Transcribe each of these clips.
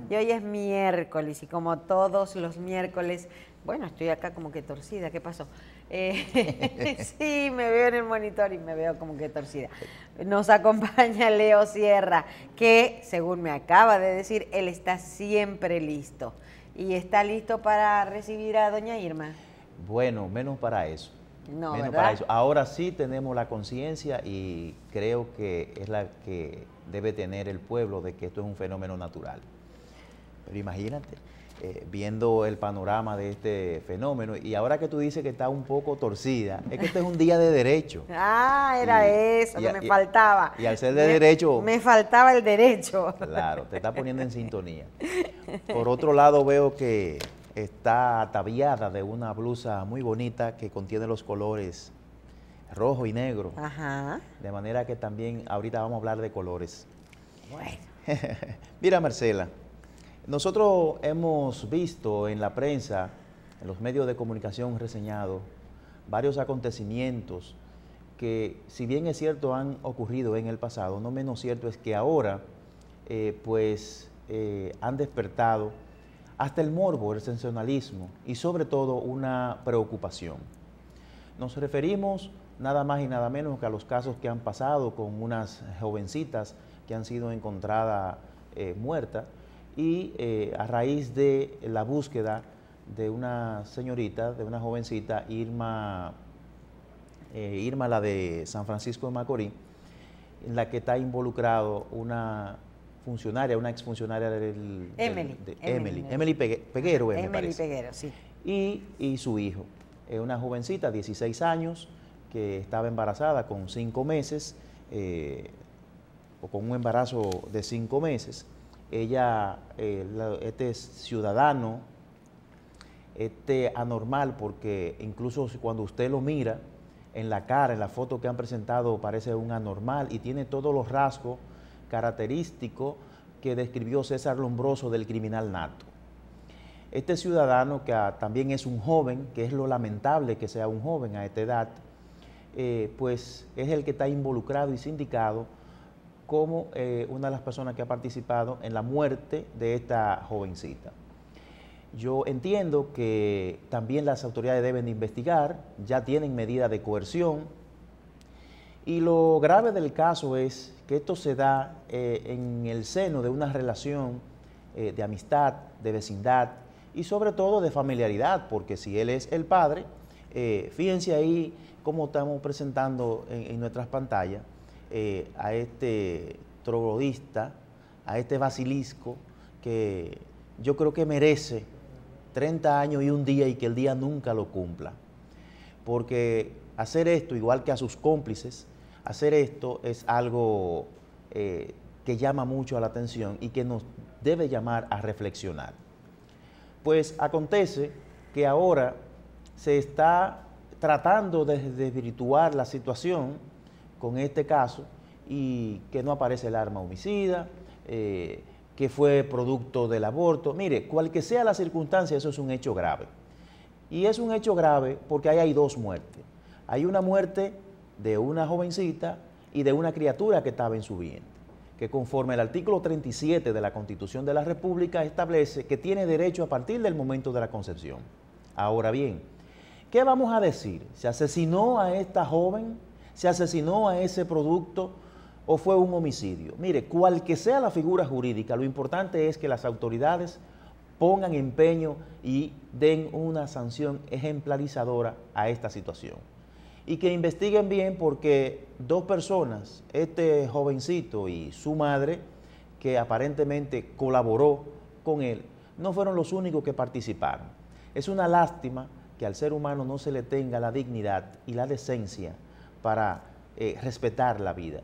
Y hoy es miércoles y como todos los miércoles, bueno, estoy acá como que torcida, ¿qué pasó? Sí, me veo en el monitor y me veo como que torcida. Nos acompaña Leo Sierra, que según me acaba de decir, él está siempre listo. Y está listo para recibir a doña Irma. Bueno, menos para eso. No, Menos ¿verdad? para eso. Ahora sí tenemos la conciencia y creo que es la que debe tener el pueblo de que esto es un fenómeno natural. Pero imagínate, viendo el panorama de este fenómeno, y ahora que tú dices que está un poco torcida, es que este es un día de derecho. Ah, era eso que me faltaba. Y al ser de derecho... Me faltaba el derecho. Claro, te está poniendo en sintonía. Por otro lado, veo que está ataviada de una blusa muy bonita que contiene los colores rojo y negro. Ajá. De manera que también ahorita vamos a hablar de colores. Bueno. Mira, Marcela, nosotros hemos visto en la prensa, en los medios de comunicación reseñados, varios acontecimientos que, si bien es cierto, han ocurrido en el pasado, no menos cierto es que ahora, han despertado hasta el morbo, el sensacionalismo y sobre todo una preocupación. Nos referimos nada más y nada menos que a los casos que han pasado con unas jovencitas que han sido encontradas muertas y a raíz de la búsqueda de una señorita, de una jovencita, Irma, la de San Francisco de Macorís, en la que está involucrado una funcionaria, una exfuncionaria Emily Peguero, me parece. Emily Peguero, sí. Y su hijo, una jovencita, 16 años, que estaba embarazada con 5 meses, o con un embarazo de 5 meses. Ella, este ciudadano, anormal, porque incluso cuando usted lo mira en la cara, en la foto que han presentado, parece un anormal y tiene todos los rasgos característicos que describió César Lombroso del criminal nato. Este ciudadano, que también es un joven, que es lo lamentable que sea un joven a esta edad, pues es el que está involucrado y sindicado como una de las personas que ha participado en la muerte de esta jovencita. Yo entiendo que también las autoridades deben de investigar, ya tienen medida de coerción, y lo grave del caso es que esto se da en el seno de una relación de amistad, de vecindad y sobre todo de familiaridad, porque si él es el padre, fíjense ahí cómo estamos presentando en nuestras pantallas a este troglodita, a este basilisco, que yo creo que merece 30 años y un día y que el día nunca lo cumpla. Porque hacer esto, igual que a sus cómplices, hacer esto es algo que llama mucho a la atención y que nos debe llamar a reflexionar. Pues acontece que ahora se está tratando de desvirtuar la situación con este caso y que no aparece el arma homicida, que fue producto del aborto. Mire, cual que sea la circunstancia, eso es un hecho grave. Y es un hecho grave porque ahí hay dos muertes. Hay una muerte de una jovencita y de una criatura que estaba en su vientre, que conforme al artículo 37 de la Constitución de la República establece que tiene derecho a partir del momento de la concepción. Ahora bien, ¿qué vamos a decir? ¿Se asesinó a esta joven? ¿Se asesinó a ese producto? ¿O fue un homicidio? Mire, cual que sea la figura jurídica, lo importante es que las autoridades pongan empeño y den una sanción ejemplarizadora a esta situación. Y que investiguen bien, porque dos personas, este jovencito y su madre, que aparentemente colaboró con él, no fueron los únicos que participaron. Es una lástima que al ser humano no se le tenga la dignidad y la decencia para respetar la vida.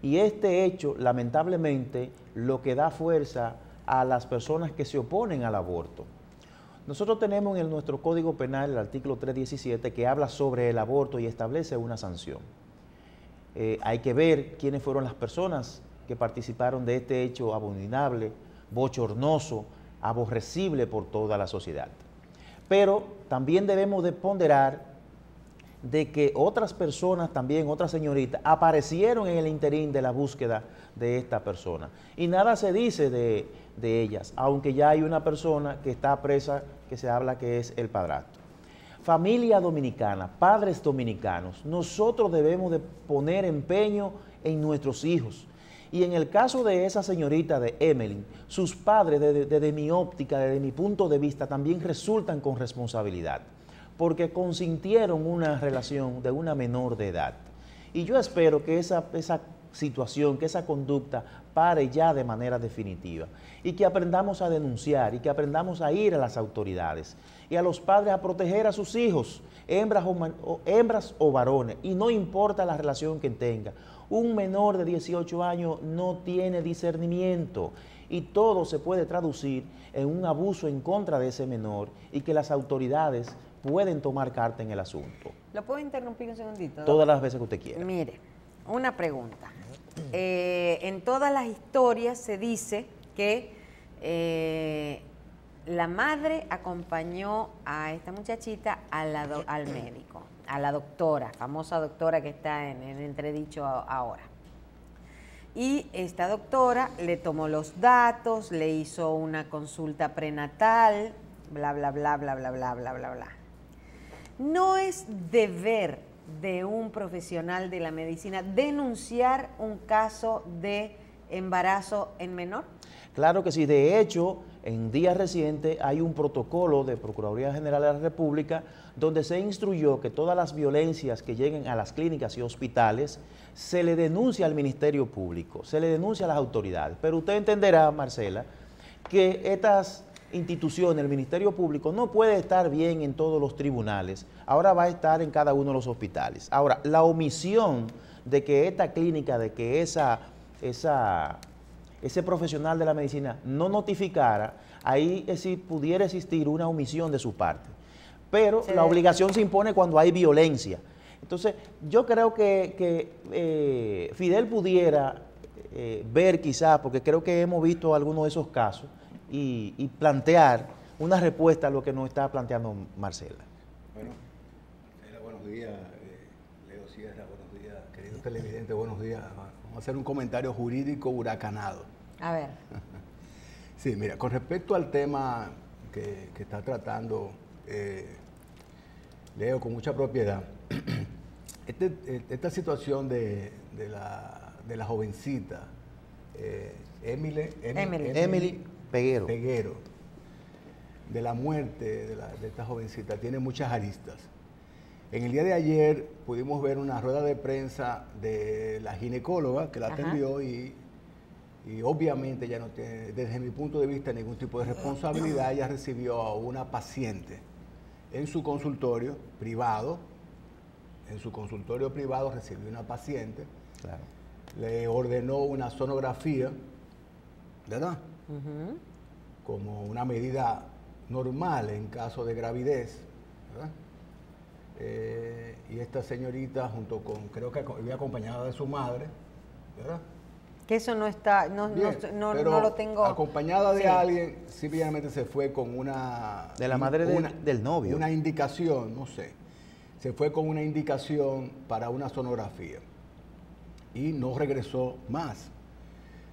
Y este hecho, lamentablemente, lo que da fuerza a las personas que se oponen al aborto. Nosotros tenemos en nuestro Código Penal el artículo 317 que habla sobre el aborto y establece una sanción. Hay que ver quiénes fueron las personas que participaron de este hecho abominable, bochornoso, aborrecible por toda la sociedad. Pero también debemos de ponderar de que otras personas también, otras señoritas, aparecieron en el interín de la búsqueda de esta persona. Y nada se dice de ellas, aunque ya hay una persona que está presa, que se habla que es el padrastro. Familia dominicana, padres dominicanos, nosotros debemos de poner empeño en nuestros hijos. Y en el caso de esa señorita de Emily, sus padres, desde mi óptica, desde mi punto de vista, también resultan con responsabilidad, porque consintieron una relación de una menor de edad. Y yo espero que esa situación, que esa conducta pare ya de manera definitiva y que aprendamos a denunciar y que aprendamos a ir a las autoridades y a los padres a proteger a sus hijos, hembras o varones, y no importa la relación que tenga. Un menor de 18 años no tiene discernimiento y todo se puede traducir en un abuso en contra de ese menor y que las autoridades pueden tomar carta en el asunto. ¿Lo puedo interrumpir un segundito? Todas las veces que usted quiera. Mire, una pregunta. En todas las historias se dice que la madre acompañó a esta muchachita al médico, a la doctora, famosa doctora que está en entredicho ahora. Y esta doctora le tomó los datos, le hizo una consulta prenatal, bla, bla, bla, bla, bla, bla, bla, bla, bla. No es deber de un profesional de la medicina denunciar un caso de embarazo en menor. Claro que sí. De hecho, en días recientes hay un protocolo de Procuraduría General de la República donde se instruyó que todas las violencias que lleguen a las clínicas y hospitales se le denuncia al Ministerio Público, se le denuncia a las autoridades. Pero usted entenderá, Marcela, que estas instituciones, el Ministerio Público, no puede estar bien en todos los tribunales, ahora va a estar en cada uno de los hospitales. Ahora, la omisión de que esta clínica, de que ese profesional de la medicina no notificara, ahí pudiera existir una omisión de su parte. Pero la obligación se impone cuando hay violencia. Entonces, yo creo que Fidel pudiera ver quizás, porque creo que hemos visto algunos de esos casos, y plantear una respuesta a lo que nos está planteando Marcela. Bueno, Marcela, buenos días. Leo Sierra, buenos días. Querido televidente, buenos días. Vamos a hacer un comentario jurídico huracanado. A ver. Sí, mira, con respecto al tema que está tratando Leo con mucha propiedad, esta situación de la jovencita, Emily Peguero, de la muerte de esta jovencita, tiene muchas aristas. En el día de ayer pudimos ver una rueda de prensa de la ginecóloga que la atendió y obviamente ya no tiene, desde mi punto de vista, ningún tipo de responsabilidad. Ella recibió a una paciente en su consultorio privado. Recibió una paciente, claro. Le ordenó una sonografía, ¿verdad? Como una medida normal en caso de gravidez, ¿verdad? Y esta señorita, junto con, creo que iba acompañada de su madre, ¿verdad? Que eso no está, no lo tengo. Acompañada de alguien, simplemente se fue con una... De la madre del novio. Una indicación, no sé. Se fue con una indicación para una sonografía. Y no regresó más.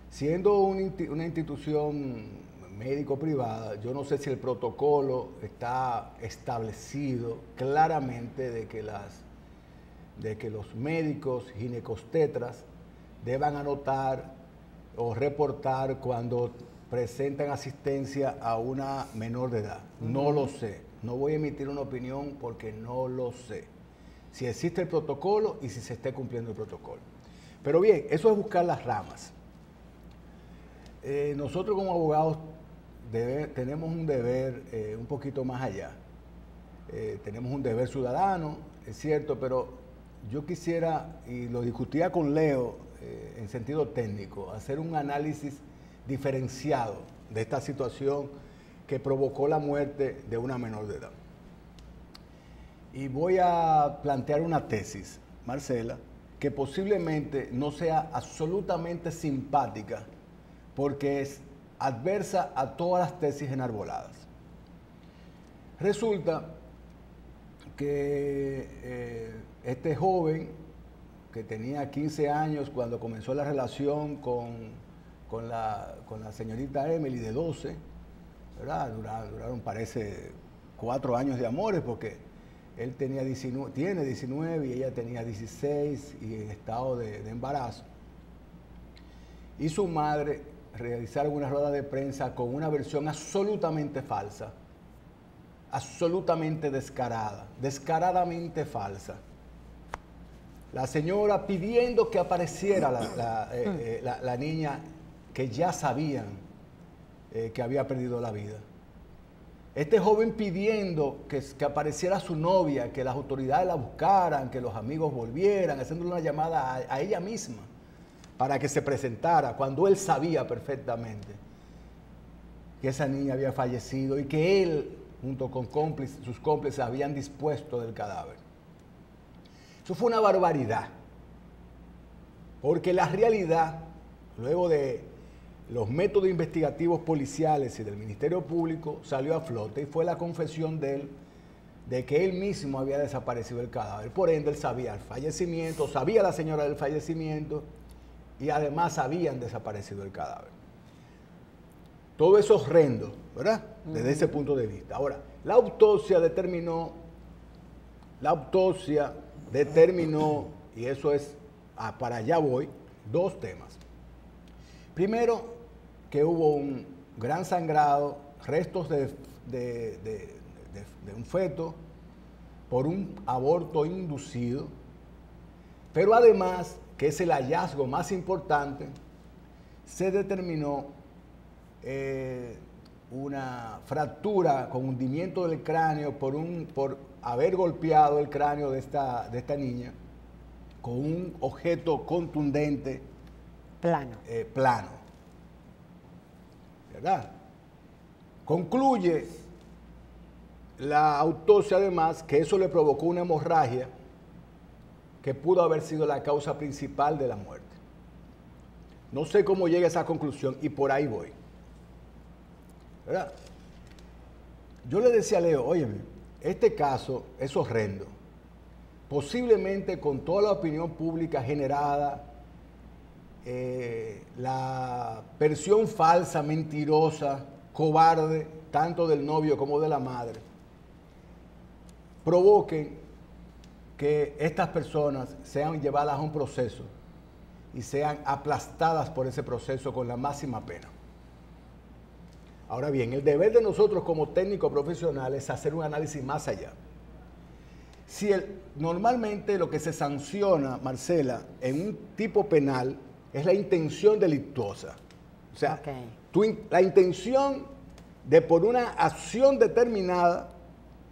Siendo una institución médico-privada, yo no sé si el protocolo está establecido claramente de que los médicos ginecostetras deban anotar o reportar cuando presentan asistencia a una menor de edad. No lo sé. No voy a emitir una opinión porque no lo sé. Si existe el protocolo y si se esté cumpliendo el protocolo. Pero bien, eso es buscar las ramas. Nosotros como abogados tenemos un deber un poquito más allá. Tenemos un deber ciudadano, es cierto, pero yo quisiera, y lo discutía con Leo en sentido técnico, hacer un análisis diferenciado de esta situación que provocó la muerte de una menor de edad. Y voy a plantear una tesis, Marcela, que posiblemente no sea absolutamente simpática porque es adversa a todas las tesis enarboladas. Resulta que este joven que tenía 15 años cuando comenzó la relación con la señorita Emily de 12, ¿verdad? Duraron parece 4 años de amores porque él tiene 19 y ella tenía 16 y en estado de embarazo. Y su madre realizaron una rueda de prensa con una versión absolutamente falsa, absolutamente descarada, descaradamente falsa. La señora pidiendo que apareciera la niña que ya sabían que había perdido la vida. Este joven pidiendo que apareciera su novia, que las autoridades la buscaran, que los amigos volvieran, haciéndole una llamada a ella misma para que se presentara, cuando él sabía perfectamente que esa niña había fallecido y que él, junto con sus cómplices, habían dispuesto del cadáver. Eso fue una barbaridad, porque la realidad, luego de los métodos investigativos policiales y del Ministerio Público, salió a flote y fue la confesión de él de que él mismo había desaparecido el cadáver. Por ende, él sabía el fallecimiento, sabía la señora del fallecimiento y además habían desaparecido el cadáver. Todo eso es horrendo, ¿verdad? Desde ese punto de vista. Ahora, la autopsia determinó, y eso es, para allá voy, 2 temas. Primero, que hubo un gran sangrado, restos de un feto por un aborto inducido, pero además, que es el hallazgo más importante, se determinó una fractura con hundimiento del cráneo por haber golpeado el cráneo de esta niña con un objeto contundente plano. ¿Verdad? Concluye la autopsia además que eso le provocó una hemorragia que pudo haber sido la causa principal de la muerte. No sé cómo llega a esa conclusión y por ahí voy. ¿Verdad? Yo le decía a Leo, óyeme, este caso es horrendo. Posiblemente con toda la opinión pública generada, la versión falsa, mentirosa, cobarde, tanto del novio como de la madre, provoquen que estas personas sean llevadas a un proceso y sean aplastadas por ese proceso con la máxima pena. Ahora bien, el deber de nosotros como técnicos profesionales es hacer un análisis más allá. Normalmente lo que se sanciona, Marcela, en un tipo penal es la intención delictuosa. O sea, la intención de por una acción determinada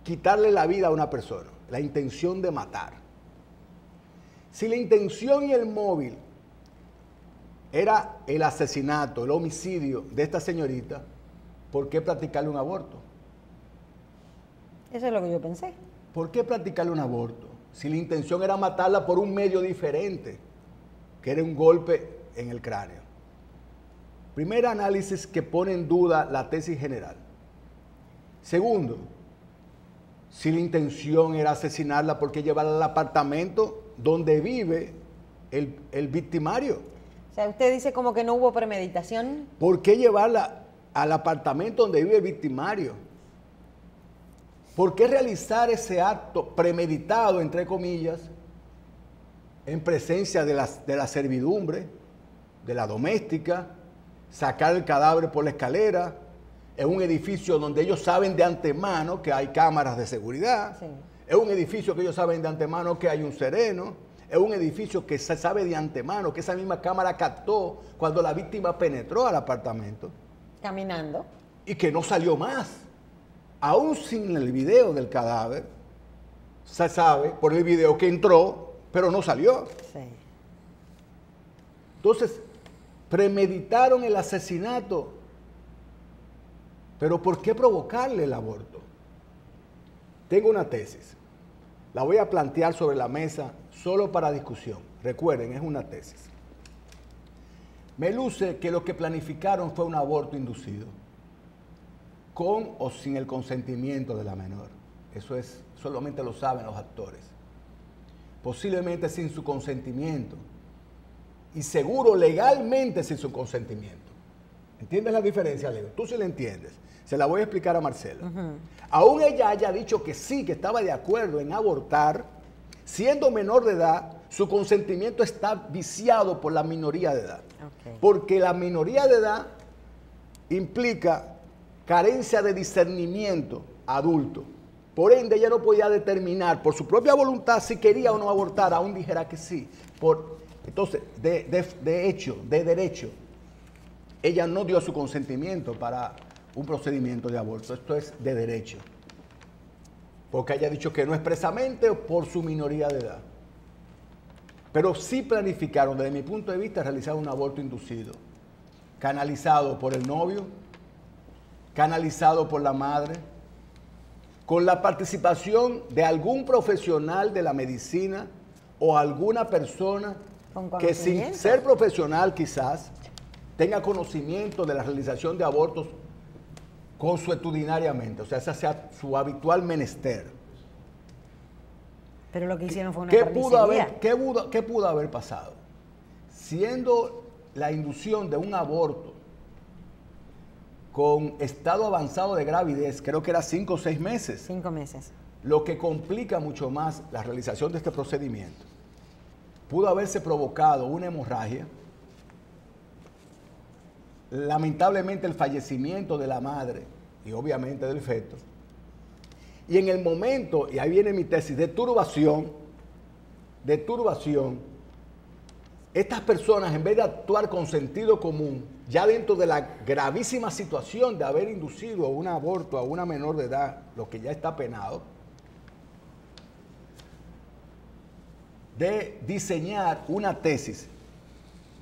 quitarle la vida a una persona, la intención de matar. Si la intención y el móvil era el asesinato, el homicidio de esta señorita, ¿por qué practicarle un aborto? Eso es lo que yo pensé. ¿Por qué practicarle un aborto? Si la intención era matarla por un medio diferente, que era un golpe en el cráneo. Primer análisis que pone en duda la tesis general. Segundo, si la intención era asesinarla, ¿por qué llevarla al apartamento donde vive el victimario? O sea, usted dice como que no hubo premeditación. ¿Por qué llevarla al apartamento donde vive el victimario? ¿Por qué realizar ese acto premeditado, entre comillas, en presencia de la servidumbre, de la doméstica, sacar el cadáver por la escalera, en un edificio donde ellos saben de antemano que hay cámaras de seguridad, sí. Es un edificio que ellos saben de antemano que hay un sereno, es un edificio que se sabe de antemano que esa misma cámara captó cuando la víctima penetró al apartamento? Caminando. Y que no salió más. Aún sin el video del cadáver, se sabe por el video que entró, pero no salió. Sí. Entonces, premeditaron el asesinato, pero ¿por qué provocarle el aborto? Tengo una tesis, la voy a plantear sobre la mesa solo para discusión. Recuerden, es una tesis. Me luce que lo que planificaron fue un aborto inducido, con o sin el consentimiento de la menor. Eso solamente lo saben los actores. posiblemente sin su consentimiento, y seguro legalmente sin su consentimiento. ¿Entiendes la diferencia, Leo? Tú sí la entiendes. Se la voy a explicar a Marcela. Aún ella haya dicho que sí, que estaba de acuerdo en abortar, siendo menor de edad, su consentimiento está viciado por la minoría de edad. Okay. Porque la minoría de edad implica carencia de discernimiento adulto. Por ende, ella no podía determinar por su propia voluntad si quería o no abortar, aún dijera que sí. Entonces, de derecho, ella no dio su consentimiento para un procedimiento de aborto. Esto es de derecho. Porque haya dicho que no expresamente o por su minoría de edad. Pero sí planificaron, desde mi punto de vista, realizar un aborto inducido, canalizado por el novio, canalizado por la madre, con la participación de algún profesional de la medicina o alguna persona que sin ser profesional quizás tenga conocimiento de la realización de abortos consuetudinariamente, o sea, ese sea su habitual menester. Pero lo que hicieron fue una ¿Qué carnicería. ¿Qué pudo haber pasado? Siendo la inducción de un aborto con estado avanzado de gravidez, creo que era 5 o 6 meses. 5 meses. Lo que complica mucho más la realización de este procedimiento. Pudo haberse provocado una hemorragia, lamentablemente el fallecimiento de la madre y obviamente del feto. Y en el momento, y ahí viene mi tesis, de turbación, estas personas, en vez de actuar con sentido común, ya dentro de la gravísima situación de haber inducido un aborto a una menor de edad, lo que ya está penado, de diseñar una tesis,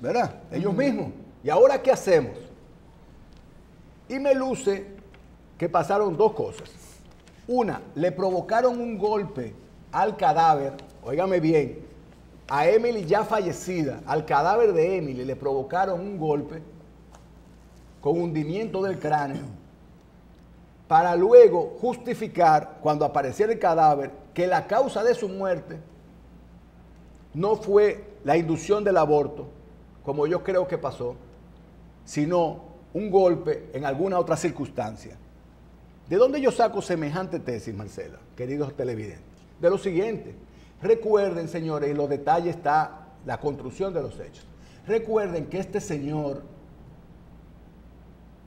¿verdad? Ellos mismos. ¿Y ahora qué hacemos? Y me luce que pasaron 2 cosas. Una, le provocaron un golpe al cadáver, óigame bien, a Emily ya fallecida, al cadáver de Emily le provocaron un golpe con hundimiento del cráneo para luego justificar, cuando apareciera el cadáver, que la causa de su muerte no fue la inducción del aborto, como yo creo que pasó, sino un golpe en alguna otra circunstancia. ¿De dónde yo saco semejante tesis, Marcela, queridos televidentes? De lo siguiente. Recuerden, señores, en los detalles está la construcción de los hechos. Recuerden que este señor,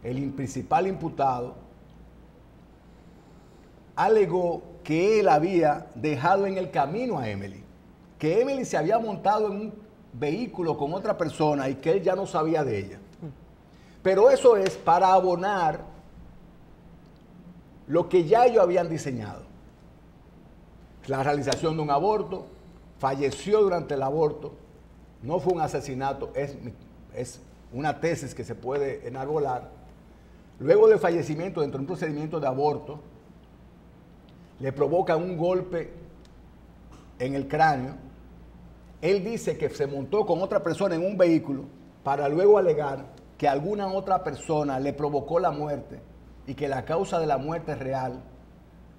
el principal imputado, alegó que él había dejado en el camino a Emily, que Emily se había montado en un vehículo con otra persona y que él ya no sabía de ella. Pero eso es para abonar lo que ya ellos habían diseñado. La realización de un aborto, falleció durante el aborto, no fue un asesinato, es una tesis que se puede enarbolar. Luego del fallecimiento, dentro de un procedimiento de aborto, le provoca un golpe en el cráneo. Él dice que se montó con otra persona en un vehículo para luego alegar que alguna otra persona le provocó la muerte y que la causa de la muerte real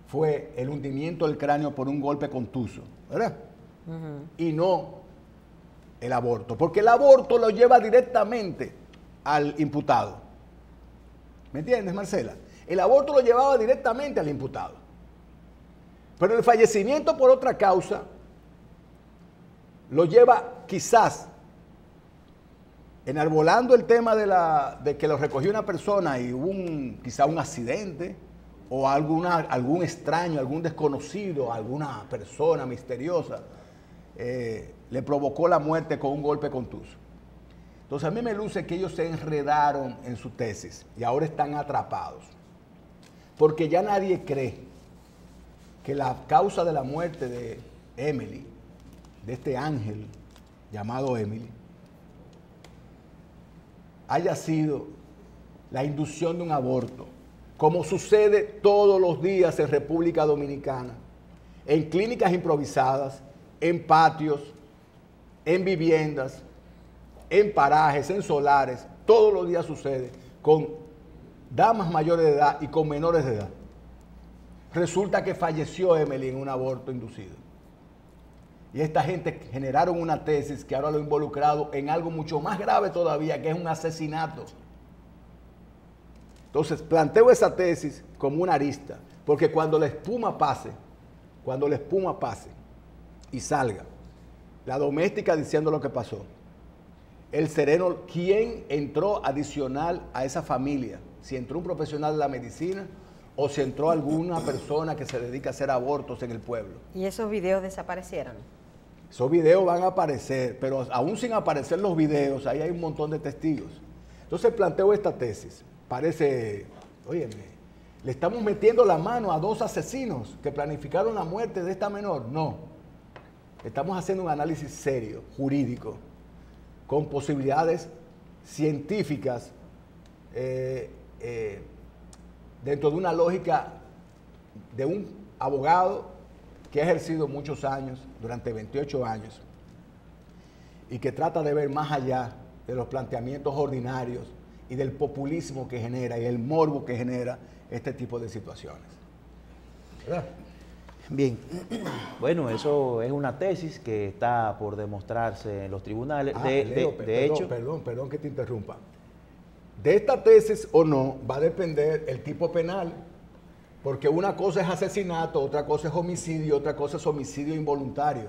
fue el hundimiento del cráneo por un golpe contuso, ¿verdad? Y no el aborto, porque el aborto lo lleva directamente al imputado. ¿Me entiendes, Marcela? El aborto lo llevaba directamente al imputado. Pero el fallecimiento por otra causa lo lleva quizás, enarbolando el tema de que lo recogió una persona y hubo quizá un accidente o algún extraño, algún desconocido, alguna persona misteriosa le provocó la muerte con un golpe contuso. Entonces a mí me luce que ellos se enredaron en su tesis y ahora están atrapados. Porque ya nadie cree que la causa de la muerte de Emily, de este ángel llamado Emily, haya sido la inducción de un aborto, como sucede todos los días en República Dominicana, en clínicas improvisadas, en patios, en viviendas, en parajes, en solares, todos los días sucede con damas mayores de edad y con menores de edad. Resulta que falleció Emily en un aborto inducido. Y esta gente generaron una tesis que ahora lo ha involucrado en algo mucho más grave todavía, que es un asesinato. Entonces, planteo esa tesis como una arista, porque cuando la espuma pase y salga, la doméstica diciendo lo que pasó, el sereno, ¿quién entró adicional a esa familia? Si entró un profesional de la medicina o si entró alguna persona que se dedica a hacer abortos en el pueblo. ¿Y esos videos desaparecieron? Esos videos van a aparecer, pero aún sin aparecer los videos, ahí hay un montón de testigos. Entonces planteo esta tesis. Parece, óyeme, le estamos metiendo la mano a 2 asesinos que planificaron la muerte de esta menor. No, estamos haciendo un análisis serio, jurídico, con posibilidades científicas, dentro de una lógica de un abogado que ha ejercido muchos años, durante 28 años, y que trata de ver más allá de los planteamientos ordinarios y del populismo que genera y el morbo que genera este tipo de situaciones. ¿Verdad? Bien, bueno, eso es una tesis que está por demostrarse en los tribunales. Perdón que te interrumpa. De esta tesis o no va a depender el tipo penal, porque una cosa es asesinato, otra cosa es homicidio, otra cosa es homicidio involuntario.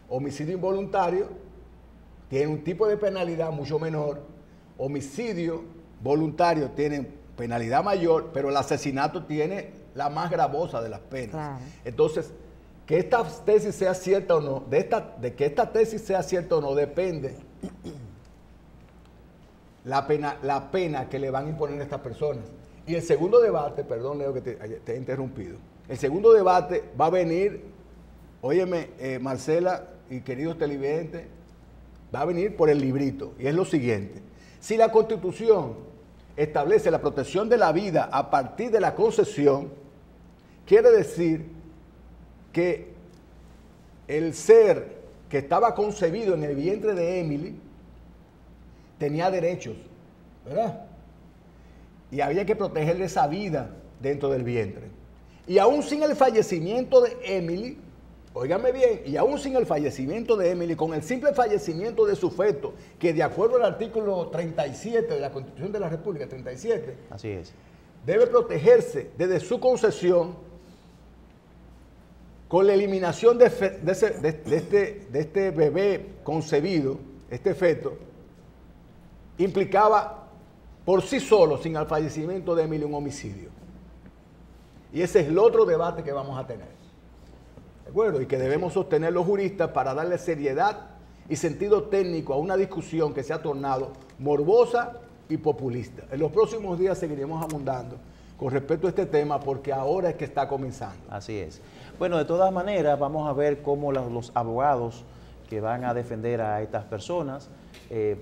Homicidio involuntario tiene un tipo de penalidad mucho menor, homicidio voluntario tiene penalidad mayor, pero el asesinato tiene la más gravosa de las penas. Claro. Entonces, que esta tesis sea cierta o no, de que esta tesis sea cierta o no, depende la pena que le van a imponer a estas personas. Y el segundo debate, perdón Leo que te he interrumpido, el segundo debate va a venir, óyeme Marcela y queridos televidentes, va a venir por el librito, y es lo siguiente: si la Constitución establece la protección de la vida a partir de la concepción, quiere decir que el ser que estaba concebido en el vientre de Emily tenía derechos, ¿verdad? Y había que protegerle esa vida dentro del vientre. Y aún sin el fallecimiento de Emily, óigame bien, y aún sin el fallecimiento de Emily, con el simple fallecimiento de su feto, que de acuerdo al artículo 37 de la Constitución de la República, 37, así es, debe protegerse desde su concesión con la eliminación de este bebé concebido, este feto, implicaba por sí solo, sin el fallecimiento de Emily, un homicidio. Y ese es el otro debate que vamos a tener. ¿De acuerdo? Y que debemos sostener los juristas para darle seriedad y sentido técnico a una discusión que se ha tornado morbosa y populista. En los próximos días seguiremos abundando con respecto a este tema, porque ahora es que está comenzando. Así es. Bueno, de todas maneras, vamos a ver cómo los abogados que van a defender a estas personas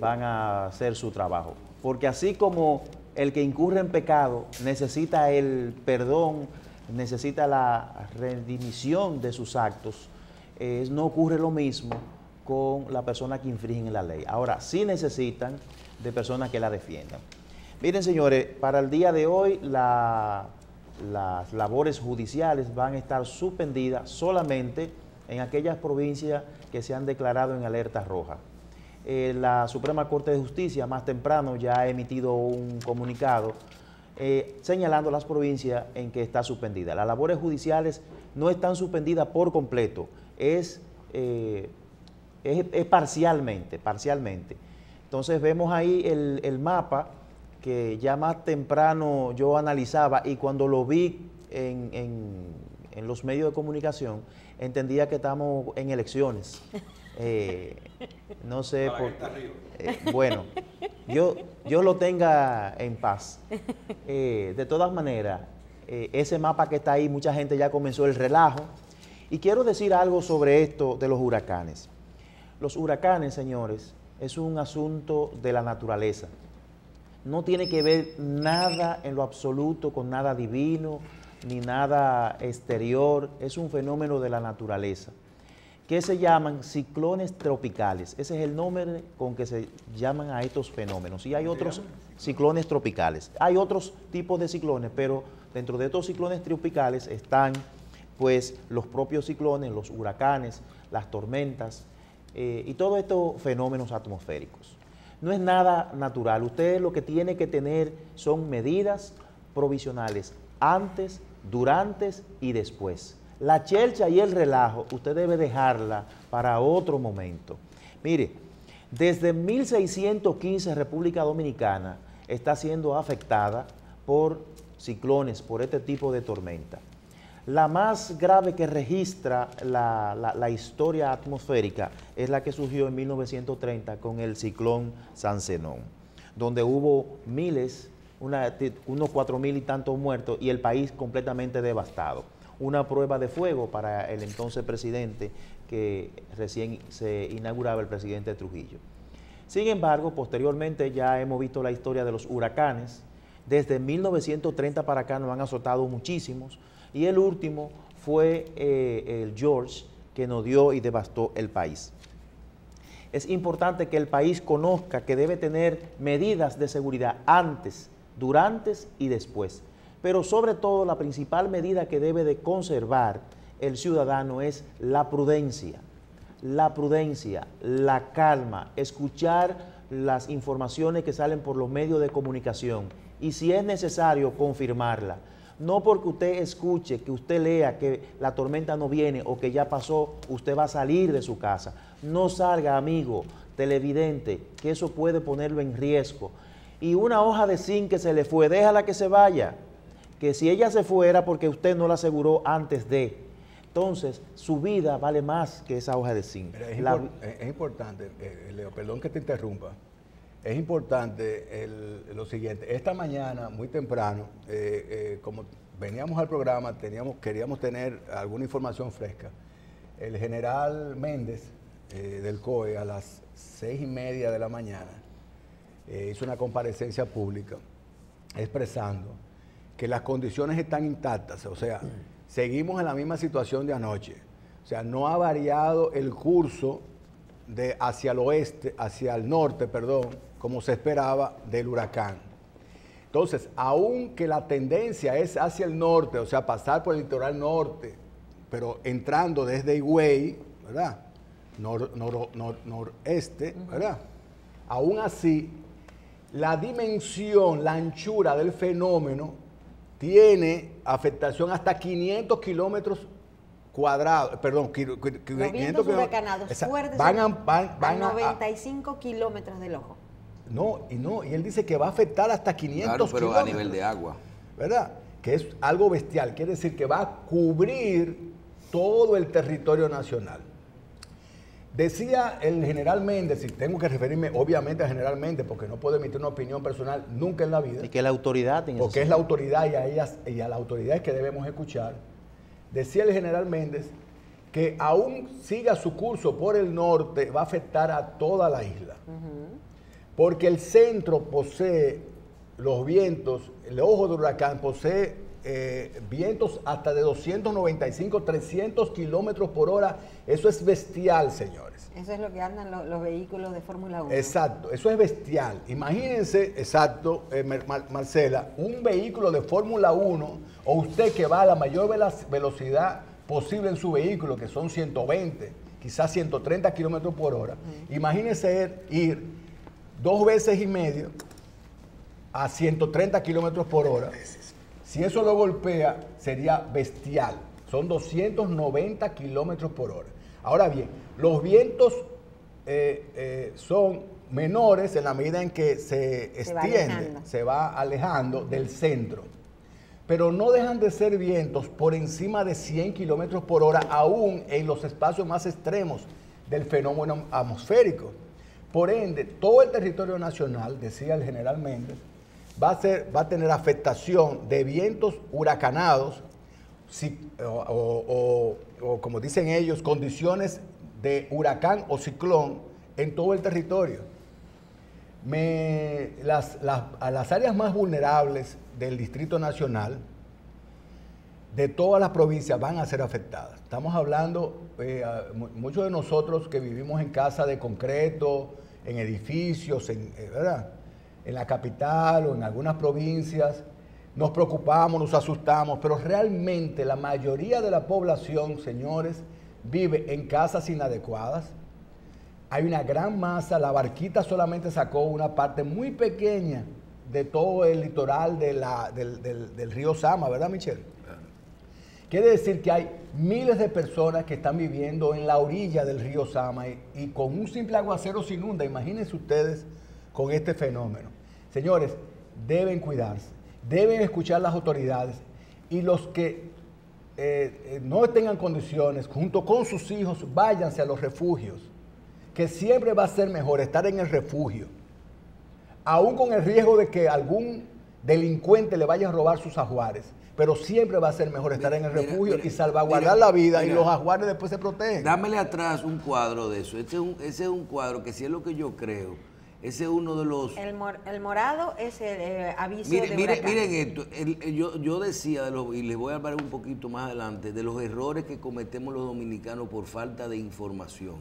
van a hacer su trabajo. Porque así como el que incurre en pecado necesita el perdón, necesita la redimición de sus actos, no ocurre lo mismo con la persona que infringen la ley. Ahora, sí necesitan de personas que la defiendan. Miren, señores, para el día de hoy las labores judiciales van a estar suspendidas solamente en aquellas provincias que se han declarado en alerta roja. La Suprema Corte de Justicia más temprano ya ha emitido un comunicado señalando las provincias en que está suspendida. Las labores judiciales no están suspendidas por completo, es parcialmente. Entonces vemos ahí el mapa que ya más temprano yo analizaba, y cuando lo vi en los medios de comunicación entendía que estamos en elecciones. No sé por bueno, yo lo tenga en paz. De todas maneras, ese mapa que está ahí, mucha gente ya comenzó el relajo. Y quiero decir algo sobre esto de los huracanes. Los huracanes, señores, es un asunto de la naturaleza. No tiene que ver nada en lo absoluto con nada divino, ni nada exterior. Es un fenómeno de la naturaleza, que se llaman ciclones tropicales. Ese es el nombre con que se llaman a estos fenómenos. Y hay otros ciclones tropicales. Hay otros tipos de ciclones, pero dentro de estos ciclones tropicales están pues los propios ciclones, los huracanes, las tormentas y todos estos fenómenos atmosféricos. No es nada natural. Usted lo que tiene que tener son medidas provisionales antes, durante y después. La chelcha y el relajo, usted debe dejarla para otro momento. Mire, desde 1615 República Dominicana está siendo afectada por ciclones, por este tipo de tormenta. La más grave que registra la historia atmosférica es la que surgió en 1930 con el ciclón San Zenón, donde hubo miles, unos 4.000 y tantos muertos y el país completamente devastado. Una prueba de fuego para el entonces presidente que recién se inauguraba, el presidente Trujillo. Sin embargo, posteriormente ya hemos visto la historia de los huracanes. Desde 1930 para acá nos han azotado muchísimos y el último fue el George, que nos dio y devastó el país. Es importante que el país conozca que debe tener medidas de seguridad antes, durante y después. Pero sobre todo la principal medida que debe de conservar el ciudadano es la prudencia, la calma, escuchar las informaciones que salen por los medios de comunicación y si es necesario confirmarla. No porque usted escuche, que usted lea que la tormenta no viene o que ya pasó, usted va a salir de su casa. No salga, amigo televidente, que eso puede ponerlo en riesgo. Y una hoja de zinc que se le fue, déjala que se vaya. Que si ella se fuera porque usted no la aseguró antes de. Entonces, su vida vale más que esa hoja de zinc. Es importante, Leo, perdón que te interrumpa. Es importante lo siguiente. Esta mañana, muy temprano, como veníamos al programa, queríamos tener alguna información fresca. El general Méndez del COE a las 6:30 de la mañana hizo una comparecencia pública expresando que las condiciones están intactas, o sea, seguimos en la misma situación de anoche. O sea, no ha variado el curso hacia el oeste, hacia el norte, perdón, como se esperaba del huracán. Entonces, aunque la tendencia es hacia el norte, o sea, pasar por el litoral norte, pero entrando desde Higüey, ¿verdad? Noreste, ¿verdad? Aún así, la dimensión, la anchura del fenómeno tiene afectación hasta 500 kilómetros cuadrados, perdón, 500 vientos huracanados fuertes van a 95 kilómetros del ojo. Y él dice que va a afectar hasta 500 claro, pero kilómetros. A nivel de agua. ¿Verdad? Que es algo bestial, quiere decir que va a cubrir todo el territorio nacional. Decía el general Méndez, y tengo que referirme obviamente al general Méndez, porque no puedo emitir una opinión personal nunca en la vida. Y que la autoridad tiene porque es la autoridad y a la autoridad que debemos escuchar. Decía el general Méndez que aún siga su curso por el norte, va a afectar a toda la isla. Porque el centro posee los vientos, el ojo del huracán posee vientos hasta de 295, 300 kilómetros por hora. Eso es bestial, señores. Eso es lo que andan los vehículos de Fórmula 1. Exacto, eso es bestial. Imagínense, exacto, Marcela, un vehículo de Fórmula 1 o usted que va a la mayor velocidad posible en su vehículo, que son 120, quizás 130 kilómetros por hora. Imagínense ir 2 veces y medio a 130 kilómetros por hora. Si eso lo golpea, sería bestial. Son 290 kilómetros por hora. Ahora bien, los vientos son menores en la medida en que se extiende, se va alejando del centro. Pero no dejan de ser vientos por encima de 100 kilómetros por hora, aún en los espacios más extremos del fenómeno atmosférico. Por ende, todo el territorio nacional, decía el general Méndez, va a tener afectación de vientos huracanados, o como dicen ellos, condiciones de huracán o ciclón en todo el territorio. A las áreas más vulnerables del Distrito Nacional, de todas las provincias, van a ser afectadas. Estamos hablando, muchos de nosotros que vivimos en casa de concreto, en edificios, ¿verdad?, en la capital o en algunas provincias, nos preocupamos, nos asustamos, pero realmente la mayoría de la población, señores, vive en casas inadecuadas. Hay una gran masa, la barquita solamente sacó una parte muy pequeña de todo el litoral del río Sama, ¿verdad, Michelle? Claro. Quiere decir que hay miles de personas que están viviendo en la orilla del río Sama y con un simple aguacero se inunda. Imagínense ustedes con este fenómeno. Señores, deben cuidarse, deben escuchar las autoridades y los que no tengan condiciones, junto con sus hijos, váyanse a los refugios, que siempre va a ser mejor estar en el refugio, aún con el riesgo de que algún delincuente le vaya a robar sus ajuares, pero siempre va a ser mejor estar en el refugio y salvaguardar la vida, y los ajuares después se protegen. Dámele atrás un cuadro de eso. Ese es un cuadro que, si es lo que yo creo, ese es uno de los... El morado es el aviso de huracán. Miren esto, yo decía, y les voy a hablar un poquito más adelante, de los errores que cometemos los dominicanos por falta de información.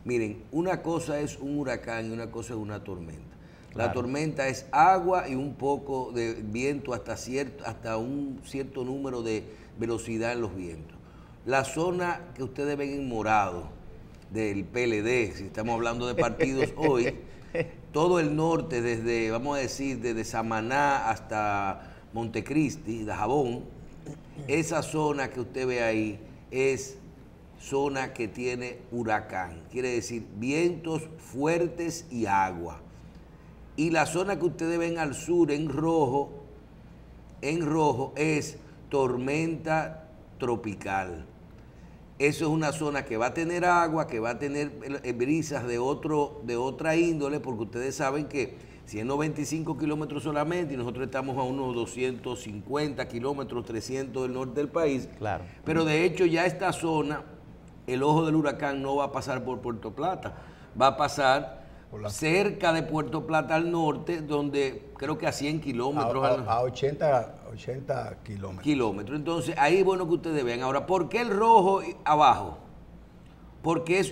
Miren, una cosa es un huracán y una cosa es una tormenta. Claro. La tormenta es agua y un poco de viento hasta un cierto número de velocidad en los vientos. La zona que ustedes ven en morado del PLD, si estamos hablando de partidos hoy, todo el norte, desde, vamos a decir, desde Samaná hasta Montecristi, Dajabón, esa zona que usted ve ahí es zona que tiene huracán, quiere decir vientos fuertes y agua. Y la zona que ustedes ven al sur en rojo es tormenta tropical. Eso es una zona que va a tener agua, que va a tener brisas de otra índole, porque ustedes saben que 195 kilómetros solamente y nosotros estamos a unos 250 kilómetros, 300 del norte del país. Claro. Pero de hecho ya esta zona, el ojo del huracán no va a pasar por Puerto Plata, va a pasar cerca de Puerto Plata al norte, donde creo que a 100 kilómetros. A 80 kilómetros. Entonces, ahí es bueno que ustedes vean. Ahora, ¿por qué el rojo abajo?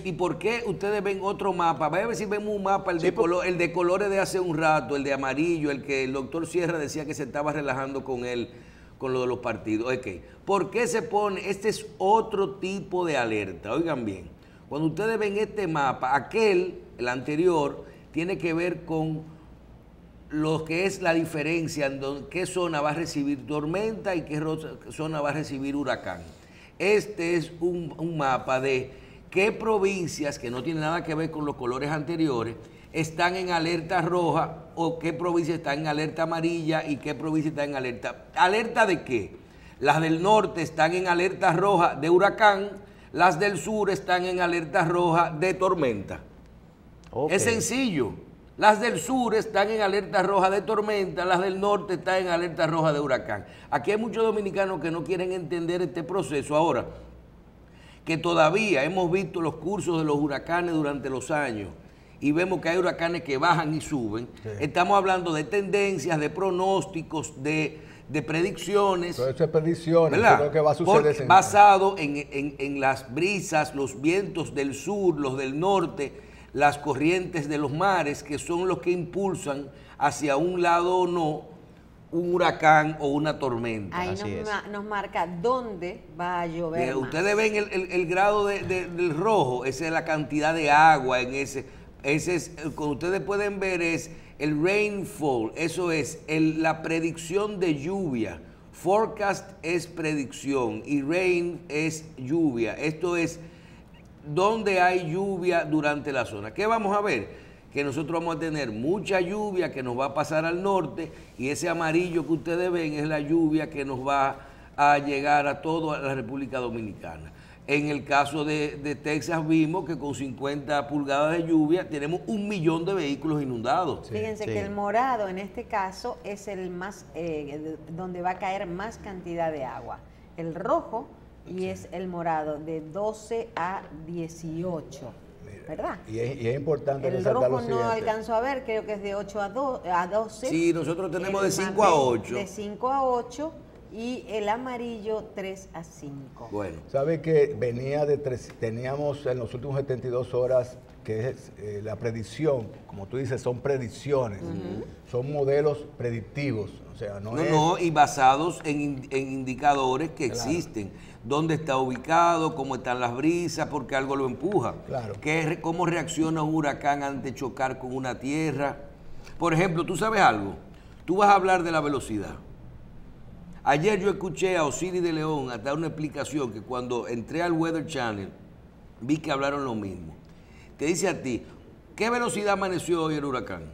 ¿Y por qué ustedes ven otro mapa? Vaya a ver si vemos un mapa, el de colores de hace un rato, el de amarillo, el que el doctor Sierra decía que se estaba relajando con él, con lo de los partidos. Okay. ¿Por qué se pone? Este es otro tipo de alerta. Oigan bien, cuando ustedes ven este mapa, el anterior, tiene que ver con lo que es la diferencia en qué zona va a recibir tormenta y qué zona va a recibir huracán. Este es un mapa de qué provincias, que no tiene nada que ver con los colores anteriores, están en alerta roja o qué provincias están en alerta amarilla y qué provincias están en alerta. ¿Alerta de qué? Las del norte están en alerta roja de huracán, las del sur están en alerta roja de tormenta. Okay. Es sencillo. Las del sur están en alerta roja de tormenta, las del norte están en alerta roja de huracán. Aquí hay muchos dominicanos que no quieren entender este proceso. Ahora, que todavía hemos visto los cursos de los huracanes durante los años y vemos que hay huracanes que bajan y suben. Sí. Estamos hablando de tendencias, de pronósticos, de predicciones. Todo eso es predicciones, eso es que va a suceder. Basado en las brisas, los vientos del sur, los del norte, las corrientes de los mares, que son los que impulsan hacia un lado o no un huracán o una tormenta. Ahí nos marca dónde va a llover más. Ustedes ven el grado del rojo, esa es la cantidad de agua en ese es, como ustedes pueden ver, es el rainfall, eso es la predicción de lluvia. Forecast es predicción y rain es lluvia. Esto es donde hay lluvia durante la zona. ¿Qué vamos a ver? Que nosotros vamos a tener mucha lluvia que nos va a pasar al norte y ese amarillo que ustedes ven es la lluvia que nos va a llegar a toda la República Dominicana. En el caso de Texas vimos que con 50 pulgadas de lluvia tenemos 1 millón de vehículos inundados. Sí, fíjense que el morado en este caso es el más, donde va a caer más cantidad de agua. El rojo y es el morado de 12 a 18, ¿verdad? Y es importante el rojo no alcanzo a ver, creo que es de 8 a 12. Sí, nosotros tenemos de 5 a 8. De 5 a 8 y el amarillo 3 a 5. Bueno, Sabe que venía de teníamos en los últimos 72 horas, que es la predicción, como tú dices, son predicciones, son modelos predictivos, o sea, no, y basados en indicadores que existen. Dónde está ubicado, cómo están las brisas, porque algo lo empuja. Claro. Cómo reacciona un huracán antes de chocar con una tierra. Por ejemplo, ¿tú sabes algo? Tú vas a hablar de la velocidad. Ayer yo escuché a Osiris de León dar una explicación que cuando entré al Weather Channel vi que hablaron lo mismo. Te dice a ti, ¿qué velocidad amaneció hoy el huracán?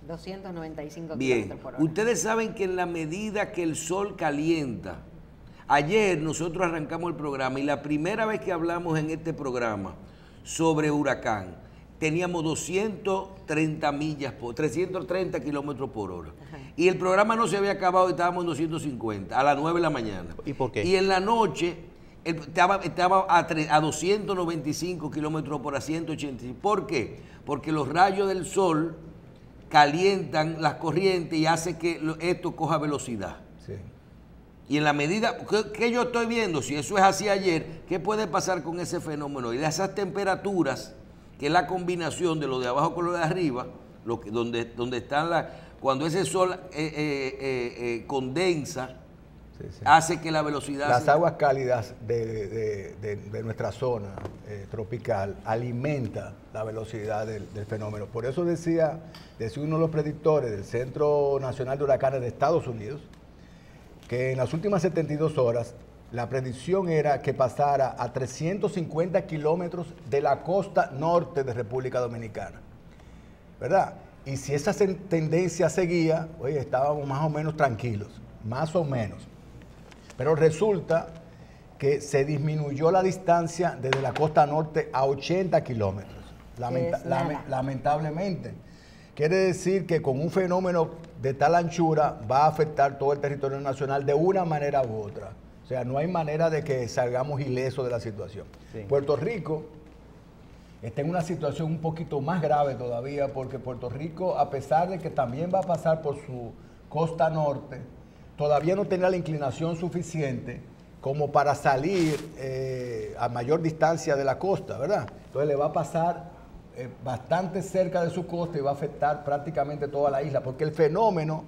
295 Bien, kilómetros por hora. ustedes saben que en la medida que el sol calienta, ayer nosotros arrancamos el programa y la primera vez que hablamos en este programa sobre huracán, teníamos 330 kilómetros por hora. Ajá. Y el programa no se había acabado y estábamos en 250, a las 9 de la mañana. ¿Y por qué? Y en la noche estaba a 295 kilómetros por hora, 185. ¿Por qué? Porque los rayos del sol calientan las corrientes y hace que esto coja velocidad. Sí. Y en la medida que yo estoy viendo, si eso es así ayer, ¿qué puede pasar con ese fenómeno? Y de esas temperaturas, que es la combinación de lo de abajo con lo de arriba, donde están cuando ese sol condensa, Sí, sí. hace que la velocidad... Las aguas cálidas de nuestra zona tropical alimenta la velocidad del fenómeno. Por eso decía uno de los predictores del Centro Nacional de Huracanes de Estados Unidos, que en las últimas 72 horas la predicción era que pasara a 350 kilómetros de la costa norte de República Dominicana, ¿verdad? Y si esa tendencia seguía, oye, estábamos más o menos tranquilos, más o menos. Pero resulta que se disminuyó la distancia desde la costa norte a 80 kilómetros, lamentablemente. Quiere decir que con un fenómeno de tal anchura va a afectar todo el territorio nacional de una manera u otra. O sea, no hay manera de que salgamos ilesos de la situación. Sí. Puerto Rico está en una situación un poquito más grave todavía, porque Puerto Rico, a pesar de que también va a pasar por su costa norte, todavía no tenía la inclinación suficiente como para salir a mayor distancia de la costa, ¿verdad? Entonces le va a pasar bastante cerca de su costa y va a afectar prácticamente toda la isla, porque el fenómeno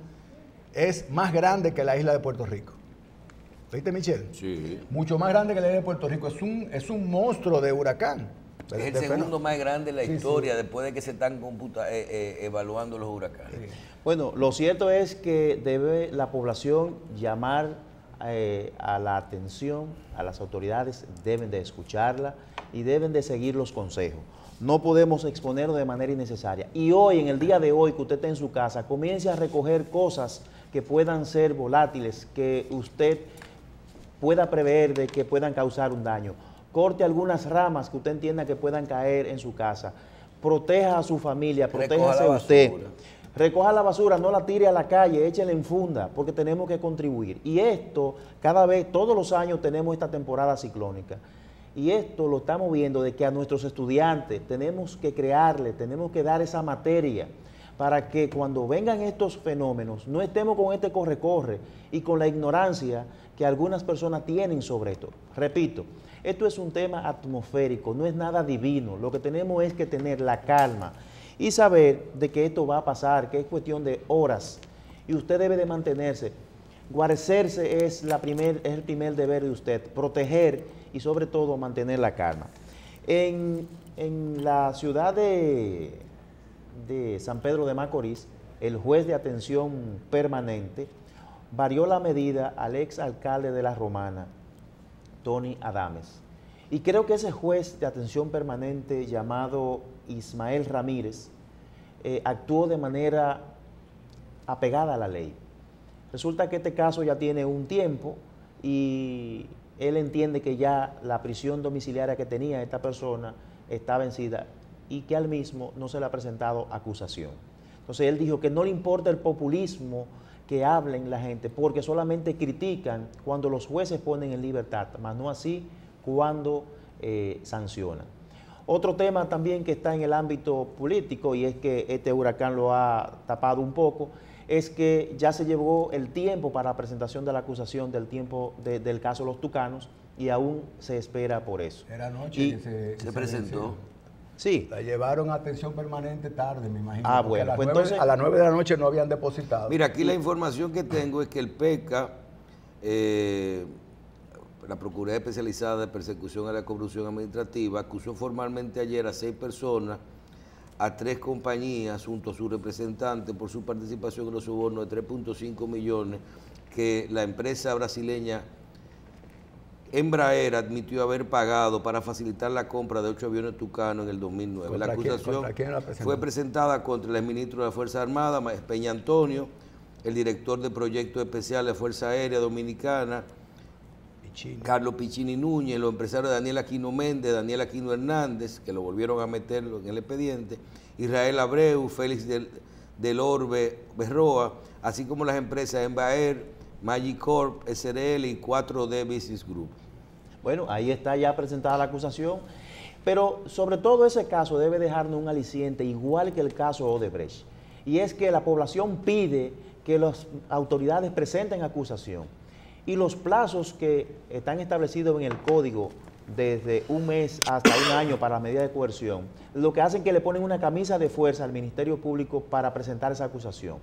es más grande que la isla de Puerto Rico. ¿Viste, Michelle? Sí. Mucho más grande que la isla de Puerto Rico. Es un monstruo de huracán. Es el segundo más grande en la Sí, historia sí. después de que se están evaluando los huracanes. Sí. Bueno, lo cierto es que debe la población llamar a la atención, a las autoridades deben de escucharla y deben de seguir los consejos. No podemos exponerlo de manera innecesaria. Y hoy, en el día de hoy que usted esté en su casa, comience a recoger cosas que puedan ser volátiles, que usted pueda prever de que puedan causar un daño. Corte algunas ramas que usted entienda que puedan caer en su casa. Proteja a su familia, protéjase a usted. Recoja la basura, no la tire a la calle, échela en funda, porque tenemos que contribuir. Y esto, cada vez, todos los años tenemos esta temporada ciclónica. Y esto lo estamos viendo de que a nuestros estudiantes tenemos que crearle, tenemos que dar esa materia para que cuando vengan estos fenómenos no estemos con este corre-corre y con la ignorancia que algunas personas tienen sobre esto. Repito, esto es un tema atmosférico, no es nada divino. Lo que tenemos es que tener la calma y saber de que esto va a pasar, que es cuestión de horas. Y usted debe de mantenerse. Guarecerse es el primer deber de usted, proteger y sobre todo mantener la calma. En la ciudad de San Pedro de Macorís, el juez de atención permanente varió la medida al ex alcalde de La Romana, Tony Adames. Y creo que ese juez de atención permanente llamado Ismael Ramírez actuó de manera apegada a la ley. Resulta que este caso ya tiene un tiempo y él entiende que ya la prisión domiciliaria que tenía esta persona está vencida y que al mismo no se le ha presentado acusación. Entonces él dijo que no le importa el populismo que hablen la gente, porque solamente critican cuando los jueces ponen en libertad, más no así cuando sancionan. Otro tema también que está en el ámbito político, y es que este huracán lo ha tapado un poco, es que ya se llevó el tiempo para la presentación de la acusación del caso de los Tucanos y aún se espera por eso. Era anoche Y que se presentó. sí, La llevaron a atención permanente tarde, me imagino. Ah, porque bueno, a las pues 9 entonces- a las 9 de la noche no habían depositado. Mira, aquí la información que tengo es que el PECA, la Procuraduría Especializada de Persecución a la Corrupción Administrativa, acusó formalmente ayer a 6 personas, a 3 compañías junto a su representante por su participación en los sobornos de 3.5 millones que la empresa brasileña Embraer admitió haber pagado para facilitar la compra de 8 aviones Tucano en el 2009. La acusación ¿Contra quién la presentó? fue presentada contra el exministro de la Fuerza Armada, Peña Antonio, el director de proyectos especiales de Fuerza Aérea Dominicana, Carlos Pichini Núñez, los empresarios Daniel Aquino Méndez, Daniel Aquino Hernández, que lo volvieron a meter en el expediente, Israel Abreu, Félix del Orbe Berroa, así como las empresas Embraer, Magic Corp, SRL y 4D Business Group. bueno, ahí está ya presentada la acusación, pero sobre todo ese caso debe dejarnos un aliciente, igual que el caso Odebrecht, y es que la población pide que las autoridades presenten acusación, y los plazos que están establecidos en el código desde un mes hasta un año para la medida de coerción, lo que hacen que le ponen una camisa de fuerza al Ministerio Público para presentar esa acusación.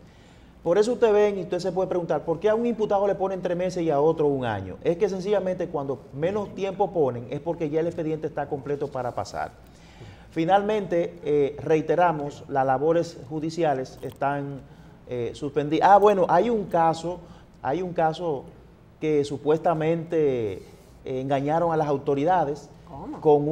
Por eso usted ven y usted se puede preguntar, ¿por qué a un imputado le ponen 3 meses y a otro 1 año? Es que sencillamente cuando menos tiempo ponen es porque ya el expediente está completo para pasar. Finalmente, reiteramos, las labores judiciales están suspendidas. Ah, bueno, hay un caso que supuestamente engañaron a las autoridades. ¿Cómo? Con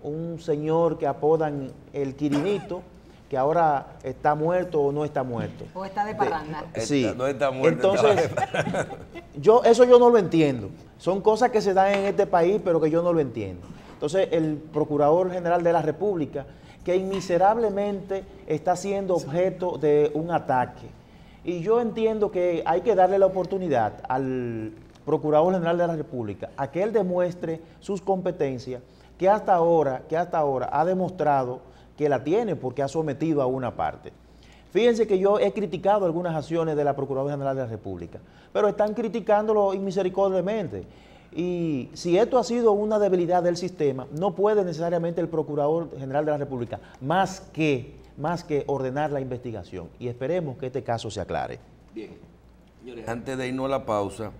un señor que apodan el Quirinito, que ahora está muerto o no está muerto. O está de parranda. Sí. No está muerto. Entonces, eso yo no lo entiendo. Son cosas que se dan en este país, pero que yo no lo entiendo. Entonces, el Procurador General de la República, que inmiserablemente está siendo objeto de un ataque. Y yo entiendo que hay que darle la oportunidad al Procurador General de la República a que él demuestre sus competencias, que hasta ahora ha demostrado que la tiene porque ha sometido a una parte. Fíjense que yo he criticado algunas acciones de la Procuraduría General de la República, pero están criticándolo inmisericordiamente. Y si esto ha sido una debilidad del sistema, no puede necesariamente el Procurador General de la República más que ordenar la investigación. Y esperemos que este caso se aclare. Bien, señores, antes de irnos a la pausa,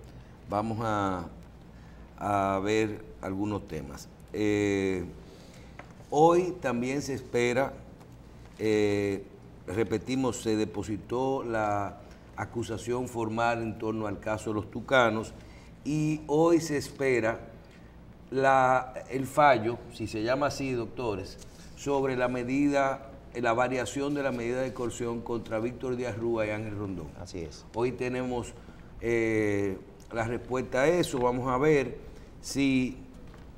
vamos a ver algunos temas. Hoy también se espera, repetimos, se depositó la acusación formal en torno al caso de los Tucanos y hoy se espera el fallo, si se llama así, doctores, sobre la variación de la medida de coerción contra Víctor Díaz Rúa y Ángel Rondón. Así es. Hoy tenemos la respuesta a eso. Vamos a ver si,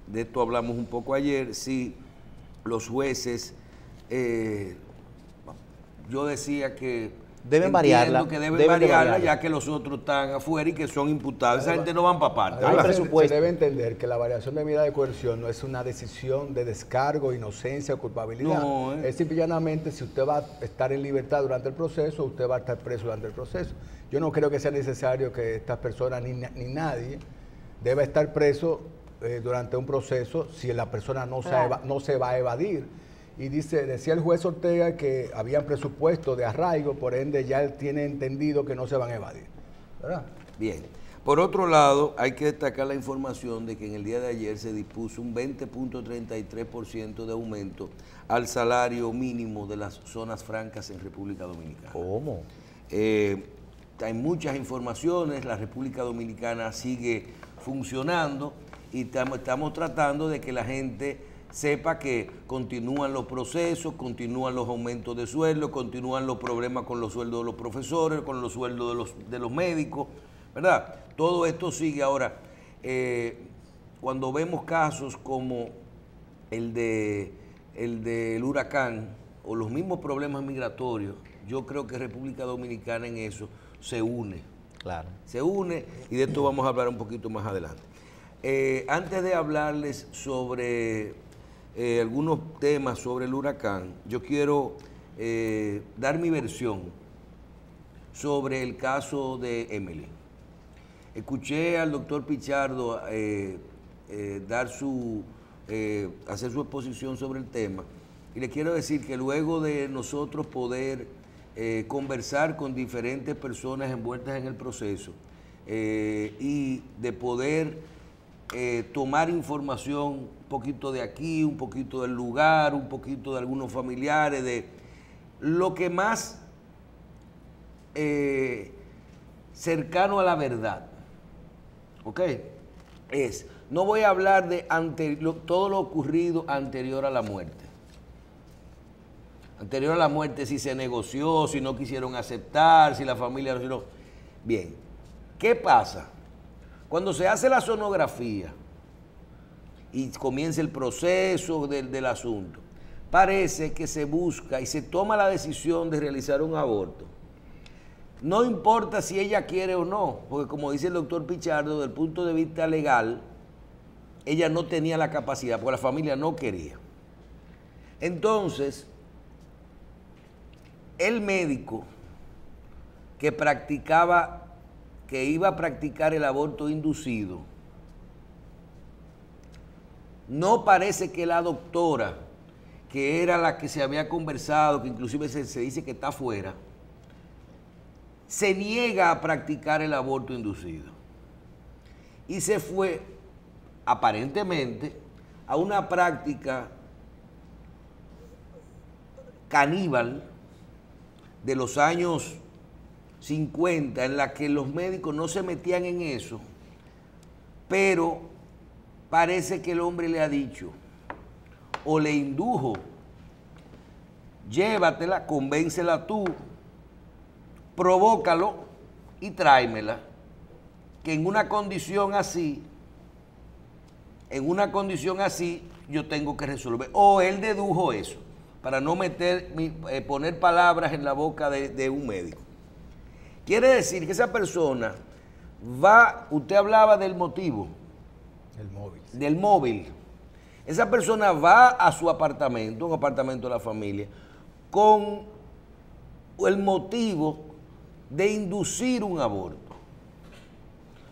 de esto hablamos un poco ayer, si los jueces, yo decía que deben variarla, que deben variarla, ya que los otros están afuera y que son imputados. Esa gente no van para parte. Hay Se presupuesto. debe entender que la variación de medida de coerción no es una decisión de descargo, inocencia o culpabilidad. No, Es simple y llanamente, si usted va a estar en libertad durante el proceso, usted va a estar preso durante el proceso. Yo no creo que sea necesario que estas personas ni nadie deba estar preso durante un proceso si la persona no se va a evadir. Y decía el juez Ortega que habían presupuesto de arraigo, por ende ya él tiene entendido que no se van a evadir, ¿verdad? Bien. Por otro lado, hay que destacar la información de que en el día de ayer se dispuso un 20.33% de aumento al salario mínimo de las zonas francas en República Dominicana. ¿Cómo? Hay muchas informaciones, la República Dominicana sigue funcionando y estamos tratando de que la gente sepa que continúan los procesos, continúan los aumentos de sueldo, continúan los problemas con los sueldos de los profesores, con los sueldos de los médicos, ¿verdad? Todo esto sigue. Ahora, cuando vemos casos como el del huracán o los mismos problemas migratorios, yo creo que República Dominicana en eso se une. Claro. Se une y de esto vamos a hablar un poquito más adelante. Antes de hablarles sobre algunos temas sobre el huracán, yo quiero dar mi versión sobre el caso de Emily. Escuché al doctor Pichardo hacer su exposición sobre el tema, y le quiero decir que luego de nosotros poder conversar con diferentes personas envueltas en el proceso y de poder tomar información un poquito de aquí, un poquito del lugar, un poquito de algunos familiares, de lo que más cercano a la verdad, ¿ok? No voy a hablar de todo lo ocurrido anterior a la muerte. Anterior a la muerte, si se negoció, si no quisieron aceptar, si la familia no. Bien, ¿qué pasa? Cuando se hace la sonografía y comienza el proceso del asunto, parece que se busca y se toma la decisión de realizar un aborto. No importa si ella quiere o no, porque como dice el doctor Pichardo, desde el punto de vista legal, ella no tenía la capacidad, porque la familia no quería. Entonces, el médico que iba a practicar el aborto inducido, no parece que la doctora, que era la que se había conversado, que inclusive se dice que está afuera, se niega a practicar el aborto inducido. Y se fue, aparentemente, a una práctica caníbal de los años 50, en la que los médicos no se metían en eso, pero parece que el hombre le ha dicho o le indujo: llévatela, convéncela tú, provócalo y tráemela, que en una condición así yo tengo que resolver. O él dedujo eso, para no poner palabras en la boca de un médico. Quiere decir que esa persona usted hablaba del motivo. El móvil. Del móvil. Esa persona va a su apartamento, un apartamento de la familia, con el motivo de inducir un aborto,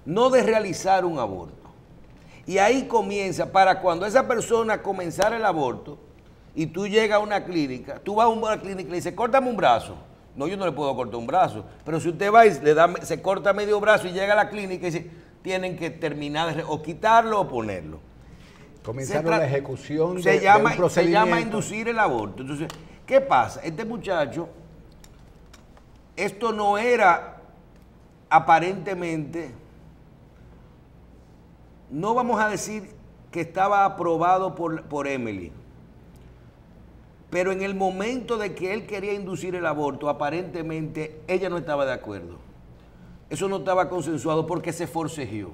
no de realizar un aborto. Y ahí comienza, para cuando esa persona comenzara el aborto, y tú llegas a una clínica, tú vas a una clínica y le dices: córtame un brazo. No, yo no le puedo cortar un brazo. Pero si usted va y se corta medio brazo y llega a la clínica y dice: tienen que terminar o quitarlo o ponerlo. Comenzando la ejecución de un procedimiento. Se llama inducir el aborto. Entonces, ¿qué pasa? Este muchacho, esto no era aparentemente, no vamos a decir que estaba aprobado por Emily, pero en el momento de que él quería inducir el aborto, aparentemente ella no estaba de acuerdo. Eso no estaba consensuado porque se forcejeó.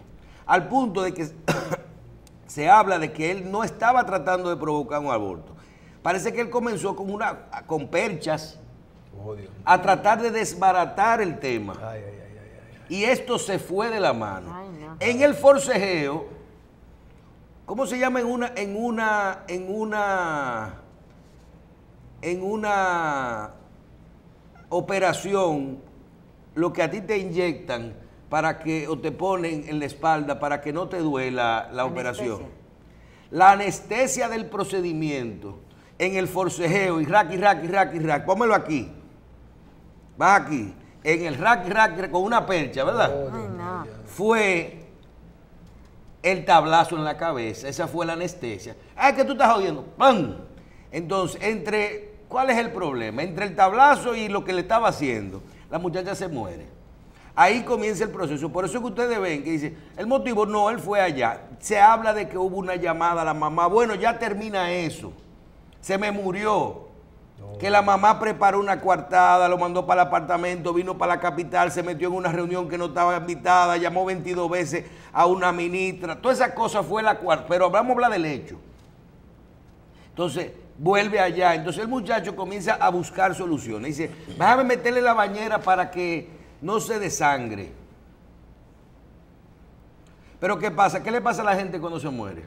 Al punto de que se habla de que él no estaba tratando de provocar un aborto. Parece que él comenzó con perchas a tratar de desbaratar el tema. Y esto se fue de la mano. En el forcejeo, ¿cómo se llama en una operación, lo que a ti te inyectan o te ponen en la espalda para que no te duela la operación? La anestesia del procedimiento en el forcejeo, y rack, pónmelo aquí. Vas aquí, en el rack, con una percha, ¿verdad? Fue el tablazo en la cabeza, esa fue la anestesia. ¡Ay, que tú estás jodiendo! ¡Pam! Entonces, ¿cuál es el problema? Entre el tablazo y lo que le estaba haciendo, la muchacha se muere. Ahí comienza el proceso. Por eso es que ustedes ven que dice, el motivo, no, él fue allá. Se habla de que hubo una llamada a la mamá. Bueno, ya termina eso. Se me murió. Que la mamá preparó una coartada, lo mandó para el apartamento, vino para la capital, se metió en una reunión que no estaba invitada, llamó 22 veces a una ministra. Toda esa cosa fue la cuarta. Pero vamos a hablar del hecho. Entonces, vuelve allá. Entonces el muchacho comienza a buscar soluciones. Dice: déjame meterle la bañera para que no se desangre. Pero ¿qué pasa? ¿Qué le pasa a la gente cuando se muere?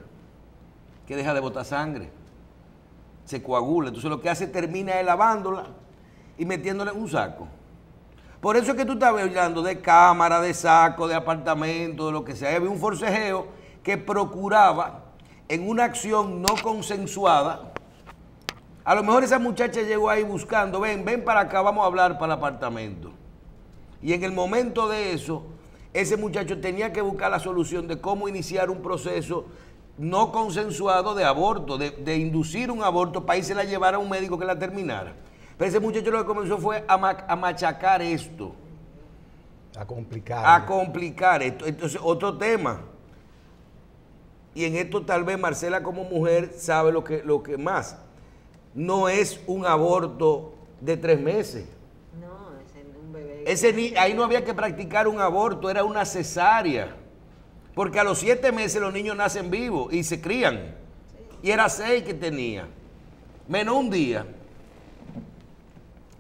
Que deja de botar sangre. Se coagula. Entonces lo que hace, termina lavándola y metiéndole en un saco. Por eso es que tú estás hablando de cámara, de saco, de apartamento, de lo que sea. Había un forcejeo que procuraba, en una acción no consensuada, a lo mejor esa muchacha llegó ahí buscando, ven para acá, vamos a hablar para el apartamento. Y en el momento de eso, ese muchacho tenía que buscar la solución de cómo iniciar un proceso no consensuado de aborto, de inducir un aborto para irse la llevar a un médico que la terminara. Pero ese muchacho lo que comenzó fue a machacar esto. A complicar. A complicar esto. Entonces, otro tema. Y en esto tal vez Marcela como mujer sabe lo que más. No es un aborto de 3 meses. No, es un bebé. Ahí no había que practicar un aborto, era una cesárea. Porque a los 7 meses los niños nacen vivos y se crían. Sí. Y era 6 que tenía. Menos un día.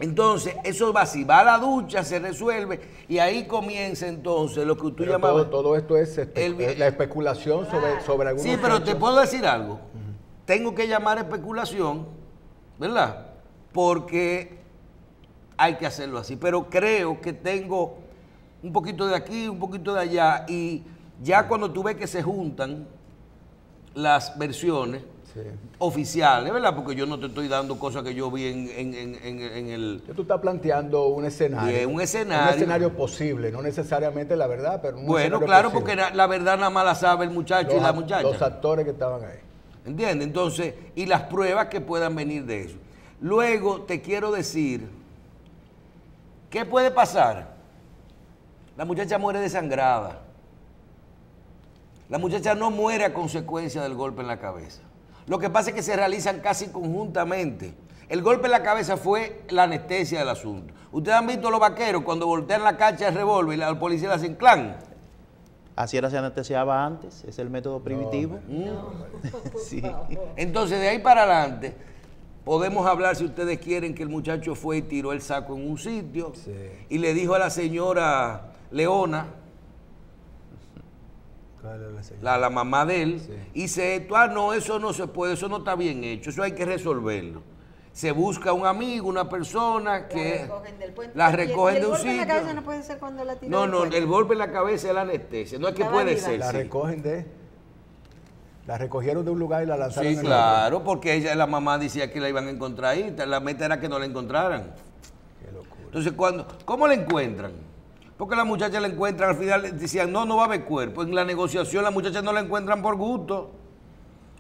Entonces, eso va así, va a la ducha, se resuelve, y ahí comienza entonces lo que tú llamabas. Todo esto es la especulación sobre algunos Sí, pero hechos. te puedo decir algo. Tengo que llamar especulación, ¿verdad? Porque hay que hacerlo así. Pero creo que tengo un poquito de aquí, un poquito de allá, y ya cuando tú ves que se juntan las versiones, sí, oficiales, ¿verdad? Porque yo no te estoy dando cosas que yo vi en el... Tú estás planteando un escenario. Bien, un escenario posible, no necesariamente la verdad, pero un bueno, claro, posible. Porque la verdad nada más la sabe el muchacho y la muchacha. Los actores que estaban ahí. ¿Entiendes? Entonces, y las pruebas que puedan venir de eso. Luego te quiero decir, ¿qué puede pasar? La muchacha muere desangrada. La muchacha no muere a consecuencia del golpe en la cabeza. Lo que pasa es que se realizan casi conjuntamente. El golpe en la cabeza fue la anestesia del asunto. Ustedes han visto a los vaqueros cuando voltean la cacha del revólver y la policía le hacen clan. Así era, se anestesiaba antes, es el método primitivo. Sí. Entonces, de ahí para adelante, podemos hablar, si ustedes quieren, que el muchacho fue y tiró el saco en un sitio, sí, y le dijo a la señora Leona, la mamá de él, sí, dice esto, no, eso no se puede, eso no está bien hecho, eso hay que resolverlo. Se busca un amigo, una persona que la recogen de un sitio. ¿El golpe en la cabeza no puede ser cuando la tiran? No, el golpe en la cabeza es la anestesia, no es que puede ser. La recogen la recogieron de un lugar y la lanzaron en el claro, otro. Porque la mamá decía que la iban a encontrar ahí, la meta era que no la encontraran. Qué locura. Entonces, ¿cómo la encuentran? Porque la muchacha la encuentran, al final decían, no va a haber cuerpo. En la negociación la muchacha no la encuentran por gusto.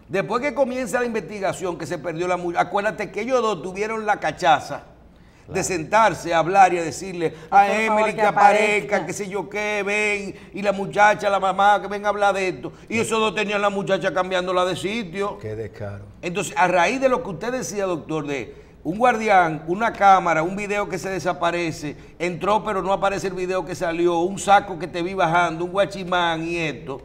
Después que comienza la investigación, que se perdió la muchacha, acuérdate que ellos dos tuvieron la cachaza, claro, de sentarse a hablar y a decirle a Emily que aparezca, que sé yo qué, ven, y la muchacha, la mamá, que venga a hablar de esto. Y esos dos tenían la muchacha cambiándola de sitio. Qué descaro. Entonces, a raíz de lo que usted decía, doctor, de un guardián, una cámara, un video que se desaparece, entró pero no aparece el video que salió, un saco que te vi bajando, un guachimán y esto,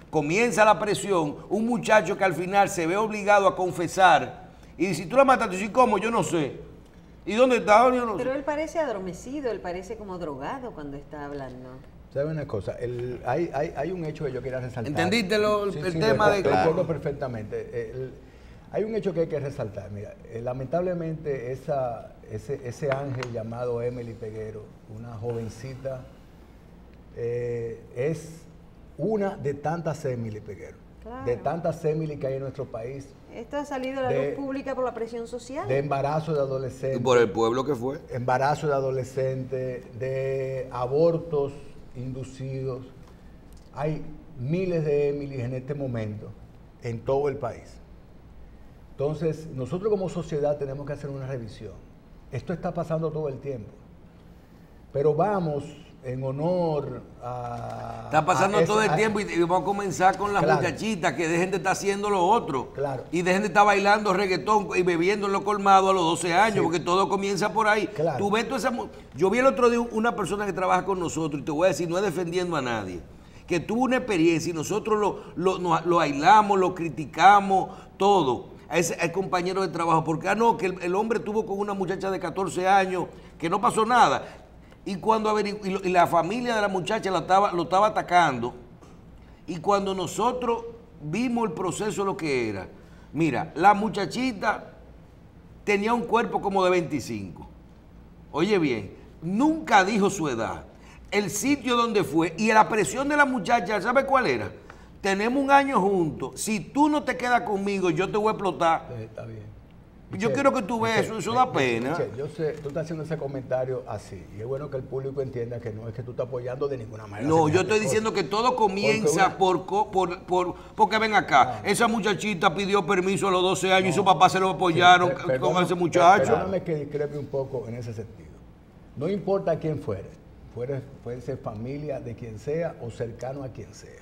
comienza la presión, un muchacho que al final se ve obligado a confesar y dice, si tú la mataste, ¿y cómo? Yo no sé. ¿Y dónde estaba? Yo no sé. Pero él parece adormecido, él parece como drogado cuando está hablando. ¿Sabe una cosa? Hay un hecho que yo quería resaltar. ¿Entendiste el tema de...? Recuerdo perfectamente. Hay un hecho que hay que resaltar. Mira, lamentablemente ese ángel llamado Emily Peguero, una jovencita, es una de tantas Emily Peguero. Claro. De tantas Emily que hay en nuestro país. Esto ha salido a la luz pública por la presión social. De embarazo de adolescentes. Y por el pueblo que fue. Embarazo de adolescentes, de abortos inducidos. Hay miles de Emily en este momento en todo el país. Entonces, nosotros como sociedad tenemos que hacer una revisión. Esto está pasando todo el tiempo. Pero vamos en honor a... Está pasando todo el tiempo y vamos a comenzar con las muchachitas que dejen de estar haciendo lo otro. Claro. Y dejen de estar bailando reggaetón y bebiendo en lo colmado a los 12 años, sí, porque todo comienza por ahí. Claro. Tú ves toda esa... Yo vi el otro día una persona que trabaja con nosotros y te voy a decir, no es defendiendo a nadie, que tuvo una experiencia y nosotros lo aislamos, lo criticamos, todo. A ese compañero de trabajo, porque que el hombre tuvo con una muchacha de 14 años, que no pasó nada. Y cuando y la familia de la muchacha lo estaba atacando, y cuando nosotros vimos el proceso, lo que era, mira, la muchachita tenía un cuerpo como de 25. Oye bien, nunca dijo su edad, el sitio donde fue y la presión de la muchacha, ¿sabe cuál era? Tenemos un año juntos, si tú no te quedas conmigo, yo te voy a explotar. Está bien. Yo Michelle, quiero que tú veas eso da pena. Michelle, yo sé, tú estás haciendo ese comentario así, y es bueno que el público entienda que no es que tú estás apoyando de ninguna manera. No, yo estoy diciendo que todo comienza porque ven acá, esa muchachita pidió permiso a los 12 años y su papá se lo apoyaron con ese muchacho. Perdóname que discrepe un poco en ese sentido. No importa quién puede ser familia de quien sea o cercano a quien sea.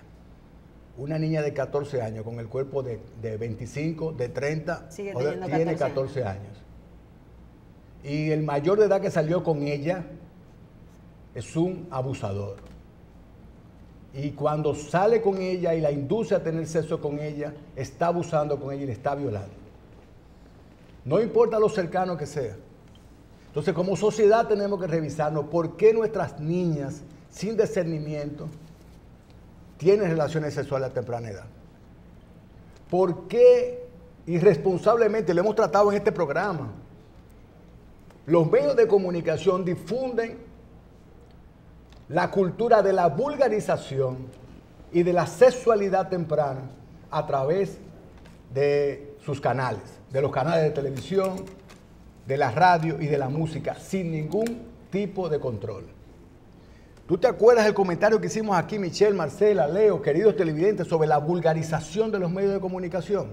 Una niña de 14 años con el cuerpo de 25, de 30, tiene 14 años. Y el mayor de edad que salió con ella es un abusador. Y cuando sale con ella y la induce a tener sexo con ella, está abusando con ella y le está violando. No importa lo cercano que sea. Entonces, como sociedad tenemos que revisarnos por qué nuestras niñas, sin discernimiento, tienen relaciones sexuales a temprana edad. ¿Por qué irresponsablemente, lo hemos tratado en este programa, los medios de comunicación difunden la cultura de la vulgarización y de la sexualidad temprana a través de sus canales, de los canales de televisión, de la radio y de la música, sin ningún tipo de control? ¿Tú te acuerdas del comentario que hicimos aquí, Michelle, Marcela, Leo, queridos televidentes, sobre la vulgarización de los medios de comunicación?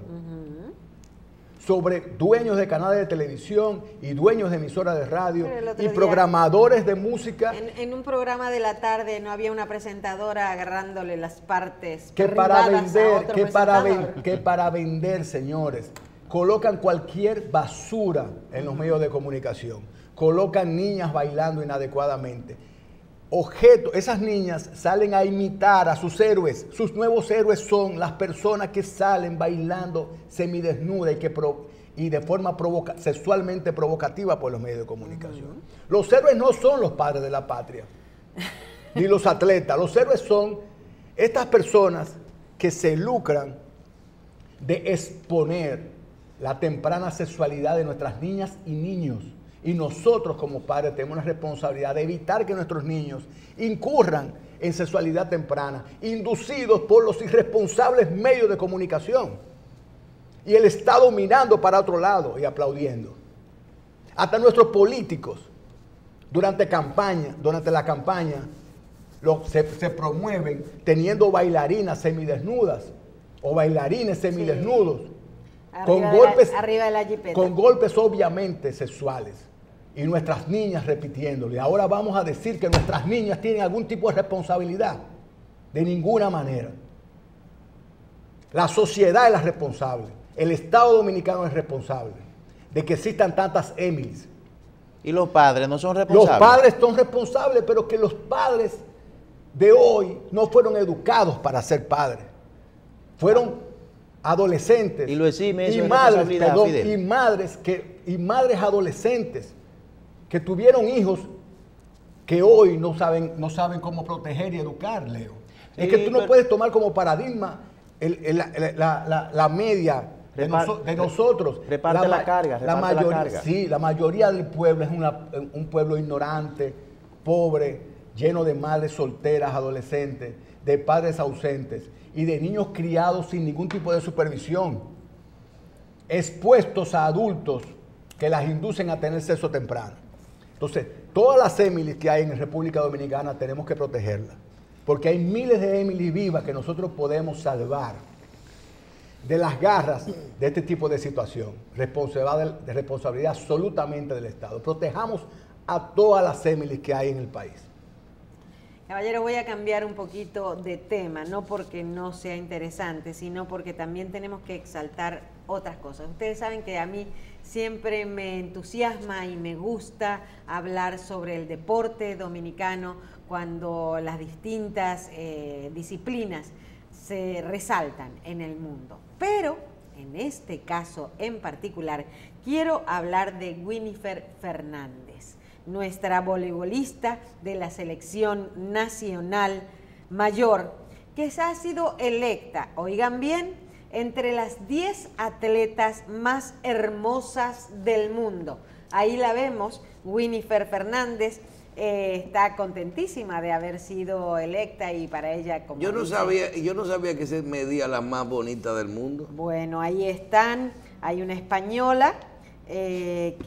Sobre dueños de canales de televisión y dueños de emisoras de radio y programadores de música. En un programa de la tarde no había una presentadora agarrándole las partes que para vender, señores, colocan cualquier basura en los medios de comunicación. Colocan niñas bailando inadecuadamente. Esas niñas salen a imitar a sus héroes. Sus nuevos héroes son las personas que salen bailando semidesnudas y de forma sexualmente provocativa por los medios de comunicación. Los héroes no son los padres de la patria, ni los atletas. Los héroes son estas personas que se lucran de exponer la temprana sexualidad de nuestras niñas y niños. Y nosotros como padres tenemos la responsabilidad de evitar que nuestros niños incurran en sexualidad temprana, inducidos por los irresponsables medios de comunicación. Y el Estado mirando para otro lado y aplaudiendo. Hasta nuestros políticos, durante la campaña, se promueven teniendo bailarinas semidesnudas o bailarines semidesnudos. Con golpes obviamente sexuales. Y nuestras niñas repitiéndolo. Y ahora vamos a decir que nuestras niñas tienen algún tipo de responsabilidad. De ninguna manera. La sociedad es la responsable. El Estado Dominicano es responsable de que existan tantas Emilys. ¿Y los padres no son responsables? Los padres son responsables, pero que los padres de hoy no fueron educados para ser padres. Fueron adolescentes y lo exime eso y de madres, responsabilidad, Fidel. y madres adolescentes que tuvieron hijos que hoy no saben cómo proteger y educar, Leo. Sí, es que tú no puedes tomar como paradigma la media de nosotros. Reparte la carga. Sí, la mayoría del pueblo es un pueblo ignorante, pobre, lleno de madres solteras, adolescentes, de padres ausentes y de niños criados sin ningún tipo de supervisión, expuestos a adultos que las inducen a tener sexo temprano. Entonces, todas las Emilys que hay en República Dominicana tenemos que protegerlas, porque hay miles de Emilys vivas que nosotros podemos salvar de las garras de este tipo de situación. Responsabilidad absolutamente del Estado. Protejamos a todas las Emilys que hay en el país. Caballero, voy a cambiar un poquito de tema, no porque no sea interesante, sino porque también tenemos que exaltar otras cosas. Ustedes saben que a mí siempre me entusiasma y me gusta hablar sobre el deporte dominicano cuando las distintas disciplinas se resaltan en el mundo. Pero en este caso en particular quiero hablar de Winifred Fernández, nuestra voleibolista de la selección nacional mayor, que ha sido electa, oigan bien, entre las 10 atletas más hermosas del mundo. Ahí la vemos, Winifred Fernández, está contentísima de haber sido electa y para ella como Yo no dice, sabía que se medía la más bonita del mundo. bueno, ahí están. Hay una española que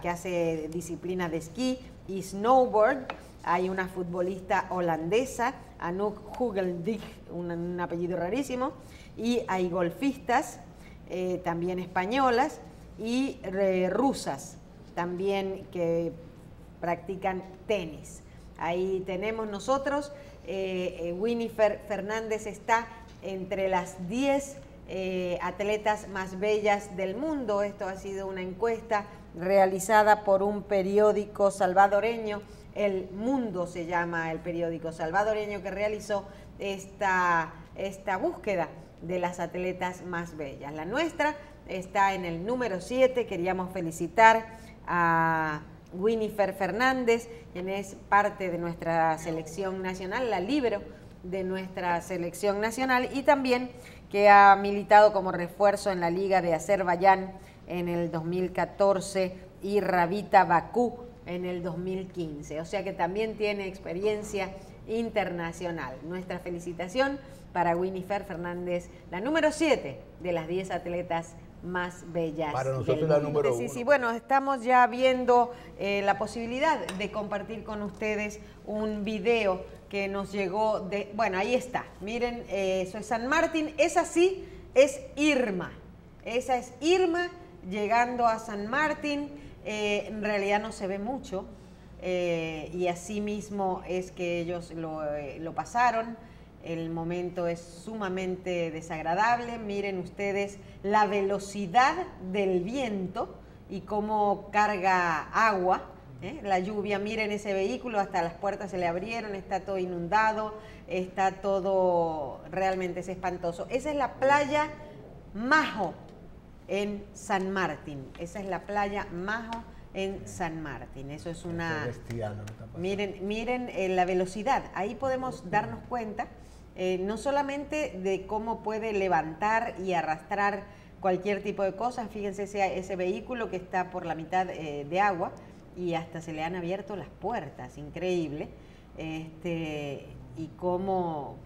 hace disciplina de esquí y snowboard. Hay una futbolista holandesa, Anouk Hugeldijk, un apellido rarísimo, y hay golfistas también españolas y rusas también que practican tenis. Ahí tenemos nosotros, Winifred Fernández está entre las 10 atletas más bellas del mundo. Esto ha sido una encuesta realizada por un periódico salvadoreño, El Mundo se llama el periódico salvadoreño, que realizó esta búsqueda de las atletas más bellas. La nuestra está en el número 7. Queríamos felicitar a Winifred Fernández, quien es parte de nuestra selección nacional, la líbero de nuestra selección nacional, y también que ha militado como refuerzo en la Liga de Azerbaiyán en el 2014 y Rabita Bakú en el 2015. O sea que también tiene experiencia internacional. Nuestra felicitación para Winifred Fernández, la número 7 de las 10 atletas más bellas. Para nosotros del la mundo. número Sí, 1. sí, bueno, estamos ya viendo la posibilidad de compartir con ustedes un video que nos llegó de... Bueno, ahí está. Miren, eso es San Martín. Esa sí es Irma. Esa es Irma llegando a San Martín. En realidad no se ve mucho. Y así mismo es que ellos lo pasaron. El momento es sumamente desagradable. Miren ustedes la velocidad del viento y cómo carga agua, la lluvia. Miren ese vehículo, hasta las puertas se le abrieron, está todo inundado, está todo, realmente es espantoso. Esa es la playa Majo en San Martín. Esa es la playa Majo en San Martín. Eso es una... Miren la velocidad. Ahí podemos darnos cuenta no solamente de cómo puede levantar y arrastrar cualquier tipo de cosas. Fíjense ese vehículo que está por la mitad de agua y hasta se le han abierto las puertas. Increíble. Y cómo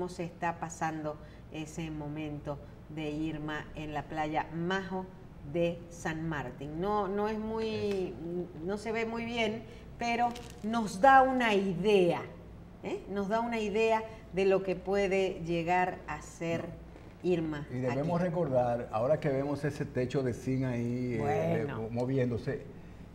se está pasando ese momento de Irma en la playa Majo de San Martín. No se ve muy bien, pero nos da una idea. Nos da una idea de lo que puede llegar a ser Irma. Y debemos recordar, ahora que vemos ese techo de zinc ahí moviéndose,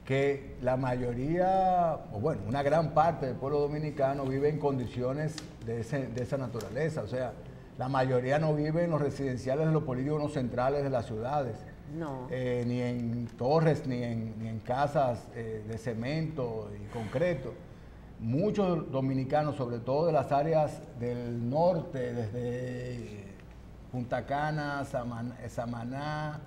que la mayoría, o bueno, una gran parte del pueblo dominicano vive en condiciones de esa naturaleza. O sea, la mayoría no vive en los residenciales de los polígonos centrales de las ciudades. No. Ni en torres, ni en casas de cemento y concreto. Muchos dominicanos, sobre todo de las áreas del norte, desde Punta Cana, Samaná,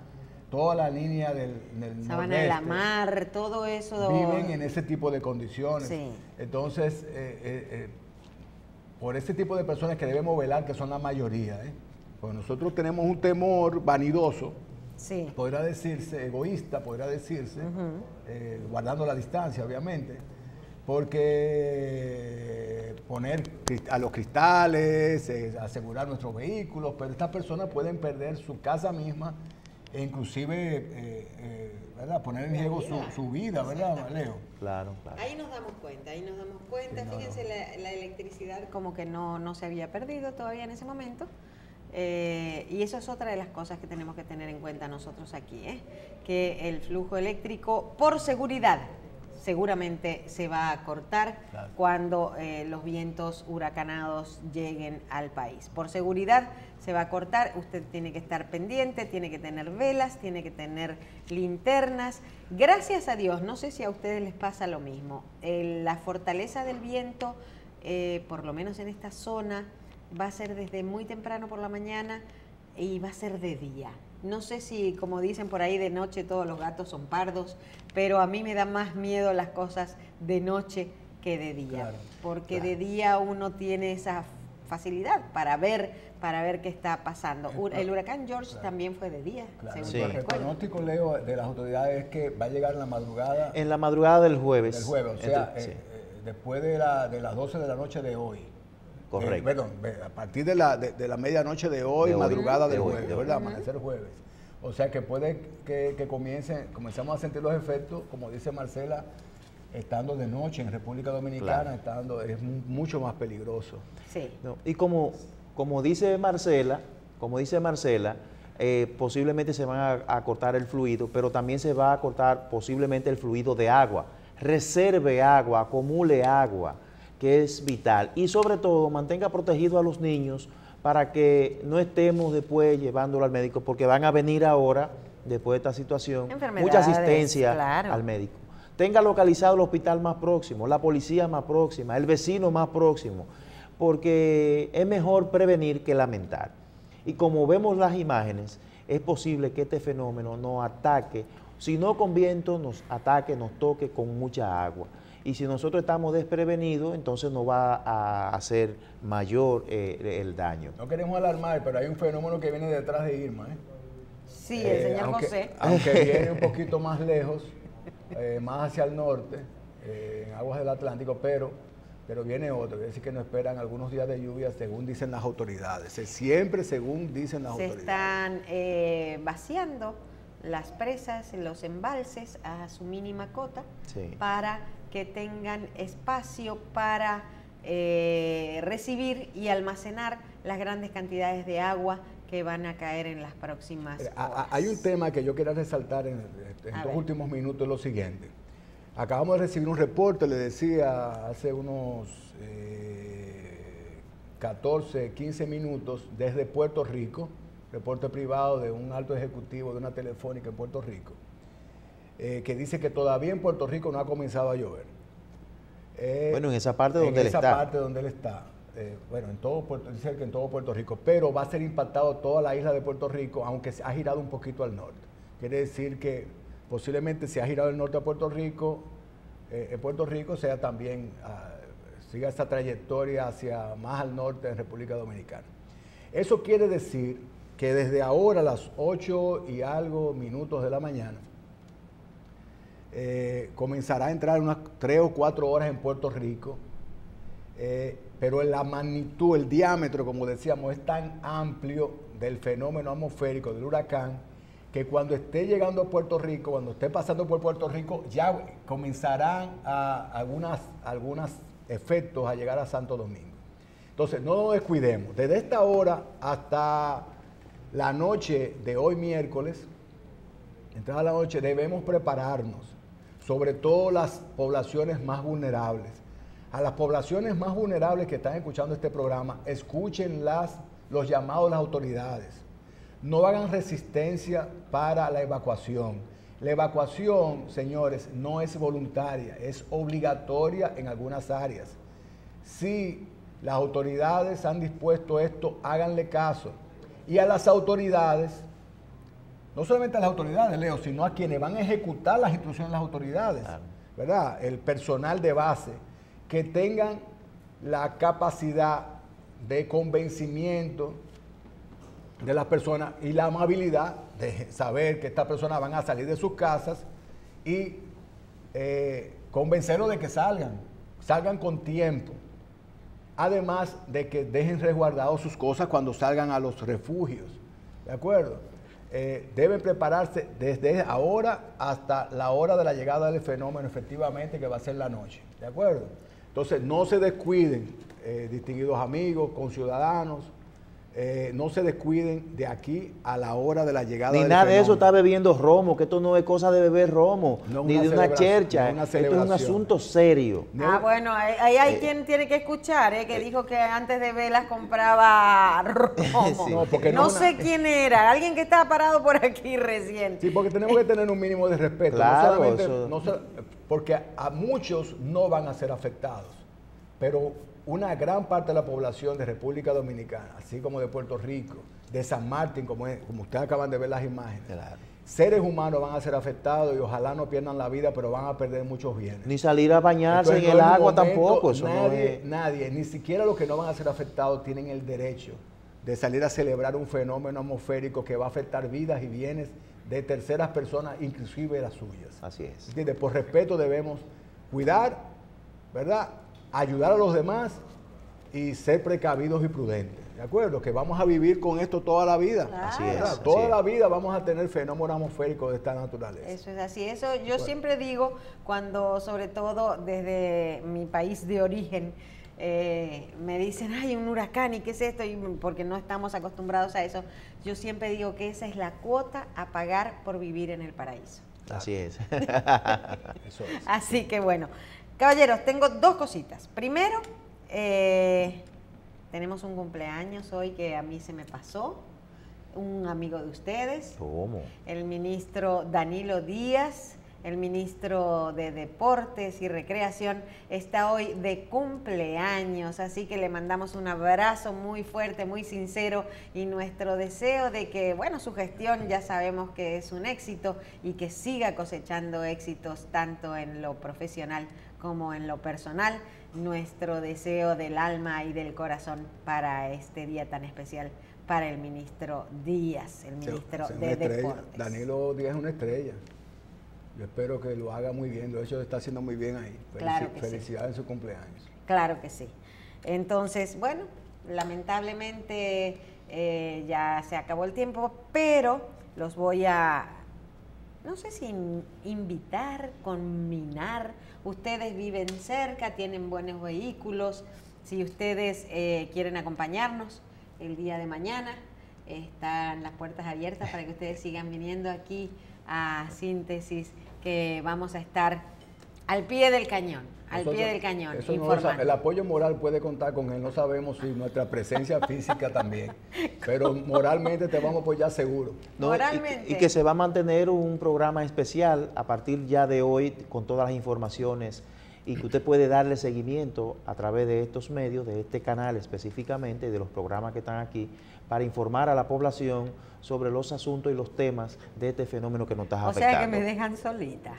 toda la línea del Sabana de la Mar, todo eso. Viven en ese tipo de condiciones. Sí. Entonces, por ese tipo de personas que debemos velar, que son la mayoría, pues nosotros tenemos un temor vanidoso, sí, podrá decirse, egoísta, podrá decirse, guardando la distancia, obviamente, porque poner a los cristales, asegurar nuestros vehículos, pero estas personas pueden perder su casa misma e inclusive ¿verdad? Poner en riesgo su vida, ¿verdad, Leo? Claro, claro. Ahí nos damos cuenta. Fíjense, la electricidad como que no se había perdido todavía en ese momento. Y eso es otra de las cosas que tenemos que tener en cuenta nosotros aquí, que el flujo eléctrico, por seguridad, seguramente se va a cortar cuando los vientos huracanados lleguen al país. Por seguridad se va a cortar, usted tiene que estar pendiente, tiene que tener velas, tiene que tener linternas. Gracias a Dios, no sé si a ustedes les pasa lo mismo, la fortaleza del viento, por lo menos en esta zona, va a ser desde muy temprano por la mañana y va a ser de día. No sé si, como dicen por ahí, de noche todos los gatos son pardos, pero a mí me da más miedo las cosas de noche que de día. Porque de día uno tiene esa facilidad para ver qué está pasando. El huracán George también fue de día, Claro. según Sí. yo El recuerdo. pronóstico, Leo, de las autoridades es que va a llegar en la madrugada En la madrugada del jueves. del jueves, o sea, Sí. después de las 12 de la noche de hoy. Correcto. Perdón, a partir de la medianoche de hoy, De hoy, madrugada de del hoy, jueves, de hoy. ¿verdad? Amanecer jueves. O sea que puede que comencemos a sentir los efectos, como dice Marcela, estando de noche en República Dominicana, es mucho más peligroso. Sí. No, y como dice Marcela, posiblemente se van a cortar el fluido, pero también se va a cortar posiblemente el fluido de agua. Reserve agua, acumule agua, que es vital. Y sobre todo, mantenga protegido a los niños para que no estemos después llevándolo al médico, porque van a venir ahora, después de esta situación, mucha Enfermedades, asistencia claro. al médico. Tenga localizado el hospital más próximo, la policía más próxima, el vecino más próximo, porque es mejor prevenir que lamentar. Y como vemos las imágenes, es posible que este fenómeno nos ataque, si no con viento, nos ataque, nos toque con mucha agua. Y si nosotros estamos desprevenidos, entonces nos va a hacer mayor el daño. No queremos alarmar, pero hay un fenómeno que viene detrás de Irma. Sí, el señor José. Aunque viene un poquito más lejos, más hacia el norte, en aguas del Atlántico, pero viene otro. Es decir, que nos esperan algunos días de lluvia, según dicen las autoridades. Siempre según dicen las Se autoridades. están vaciando las presas, los embalses a su mínima cota, Sí. para que tengan espacio para recibir y almacenar las grandes cantidades de agua que van a caer en las próximas horas. Hay un tema que yo quería resaltar en A estos ver. últimos minutos, es lo siguiente. Acabamos de recibir un reporte, le decía, hace unos 14, 15 minutos, desde Puerto Rico, reporte privado de un alto ejecutivo de una telefónica en Puerto Rico, que dice que todavía en Puerto Rico no ha comenzado a llover. Bueno, en esa parte donde él está. En esa parte donde él está. Bueno, dice que en todo Puerto Rico, pero va a ser impactado toda la isla de Puerto Rico, aunque se ha girado un poquito al norte. Quiere decir que posiblemente se ha girado el norte a Puerto Rico, en Puerto Rico sea también, siga esa trayectoria hacia más al norte en República Dominicana. Eso quiere decir que desde ahora a las 8 y algo minutos de la mañana, comenzará a entrar unas 3 o 4 horas en Puerto Rico, pero la magnitud, el diámetro, como decíamos, es tan amplio del fenómeno atmosférico, del huracán, que cuando esté llegando a Puerto Rico, cuando esté pasando por Puerto Rico, ya comenzarán algunos efectos a llegar a Santo Domingo. Entonces, no nos descuidemos. Desde esta hora hasta la noche de hoy miércoles, entrada la noche, debemos prepararnos, sobre todo las poblaciones más vulnerables. A las poblaciones más vulnerables que están escuchando este programa, escuchen los llamados de las autoridades. No hagan resistencia para la evacuación. La evacuación, señores, no es voluntaria, es obligatoria en algunas áreas. Si las autoridades han dispuesto esto, háganle caso. Y a las autoridades, no solamente a las autoridades, Leo, sino a quienes van a ejecutar las instrucciones de las autoridades, ¿verdad? El personal de base, que tengan la capacidad de convencimiento de las personas y la amabilidad de saber que estas personas van a salir de sus casas y convencerlos de que salgan con tiempo. Además de que dejen resguardados sus cosas cuando salgan a los refugios, ¿de acuerdo? Deben prepararse desde ahora hasta la hora de la llegada del fenómeno, efectivamente, que va a ser la noche, ¿de acuerdo? Entonces, no se descuiden, distinguidos amigos, conciudadanos, no se descuiden de aquí a la hora de la llegada del Ni nada de eso fenómeno. está bebiendo romo, que esto no es cosa de beber romo, No ni una de una celebración, chercha. no una Esto es un celebración. asunto serio. Bueno, ahí hay quien tiene que escuchar, que dijo que antes de velas compraba romo. Sí. No, porque no no sé quién era, alguien que estaba parado por aquí recién. Sí, porque tenemos que tener un mínimo de respeto. Claro, no solamente, eso. porque a muchos no van a ser afectados, pero una gran parte de la población de República Dominicana, así como de Puerto Rico de San Martín, como ustedes acaban de ver las imágenes. Claro. Seres humanos van a ser afectados y ojalá no pierdan la vida, pero van a perder muchos bienes. Ni salir a bañarse Entonces, en el no es un agua momento, tampoco. Eso nadie, no es... nadie, ni siquiera los que no van a ser afectados tienen el derecho de salir a celebrar un fenómeno atmosférico que va a afectar vidas y bienes de terceras personas, inclusive las suyas. Así es. ¿Entiendes? Por respeto debemos cuidar, ¿verdad? Ayudar a los demás y ser precavidos y prudentes. ¿De acuerdo? Que vamos a vivir con esto toda la vida. Claro. Así es. ¿Verdad? así Toda es. la vida vamos a tener fenómenos atmosféricos de esta naturaleza. Eso es así. Eso yo siempre digo cuando, sobre todo desde mi país de origen, me dicen, ay, un huracán, ¿y qué es esto? Y porque no estamos acostumbrados a eso. Yo siempre digo que esa es la cuota a pagar por vivir en el paraíso. Así es. Eso es. Así que bueno, caballeros, tengo dos cositas. Primero, tenemos un cumpleaños hoy que a mí se me pasó, un amigo de ustedes, ¿Cómo? el ministro Danilo Díaz, el ministro de Deportes y Recreación, está hoy de cumpleaños, así que le mandamos un abrazo muy fuerte, muy sincero y nuestro deseo de que, bueno, su gestión ya sabemos que es un éxito y que siga cosechando éxitos tanto en lo profesional como en lo personal. Nuestro deseo del alma y del corazón para este día tan especial para el ministro Díaz, el ministro Es una de estrella. Deportes. Danilo Díaz es una estrella. Yo espero que lo haga muy bien. De hecho, está haciendo muy bien ahí. Claro que sí. Felicidades en su cumpleaños. Claro que sí. Entonces, bueno, lamentablemente ya se acabó el tiempo, pero los voy a, no sé si invitar, conminar. Ustedes viven cerca, tienen buenos vehículos. Si ustedes quieren acompañarnos el día de mañana, están las puertas abiertas para que ustedes sigan viniendo aquí a Síntesis, que vamos a estar al pie del cañón, Eso informando. el apoyo moral puede contar con él. No sabemos si nuestra presencia física también. Pero moralmente te vamos a apoyar seguro. No, Moralmente. y que se va a mantener un programa especial a partir ya de hoy con todas las informaciones y que usted puede darle seguimiento a través de estos medios, de este canal específicamente, de los programas que están aquí, para informar a la población sobre los asuntos y los temas de este fenómeno que nos está O afectando. sea que me dejan solita.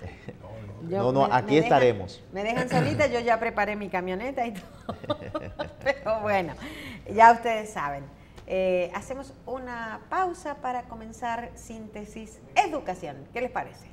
Aquí estaremos. Me dejan solita, yo ya preparé mi camioneta y todo. Pero bueno, ya ustedes saben. Hacemos una pausa para comenzar Síntesis Educación. ¿Qué les parece?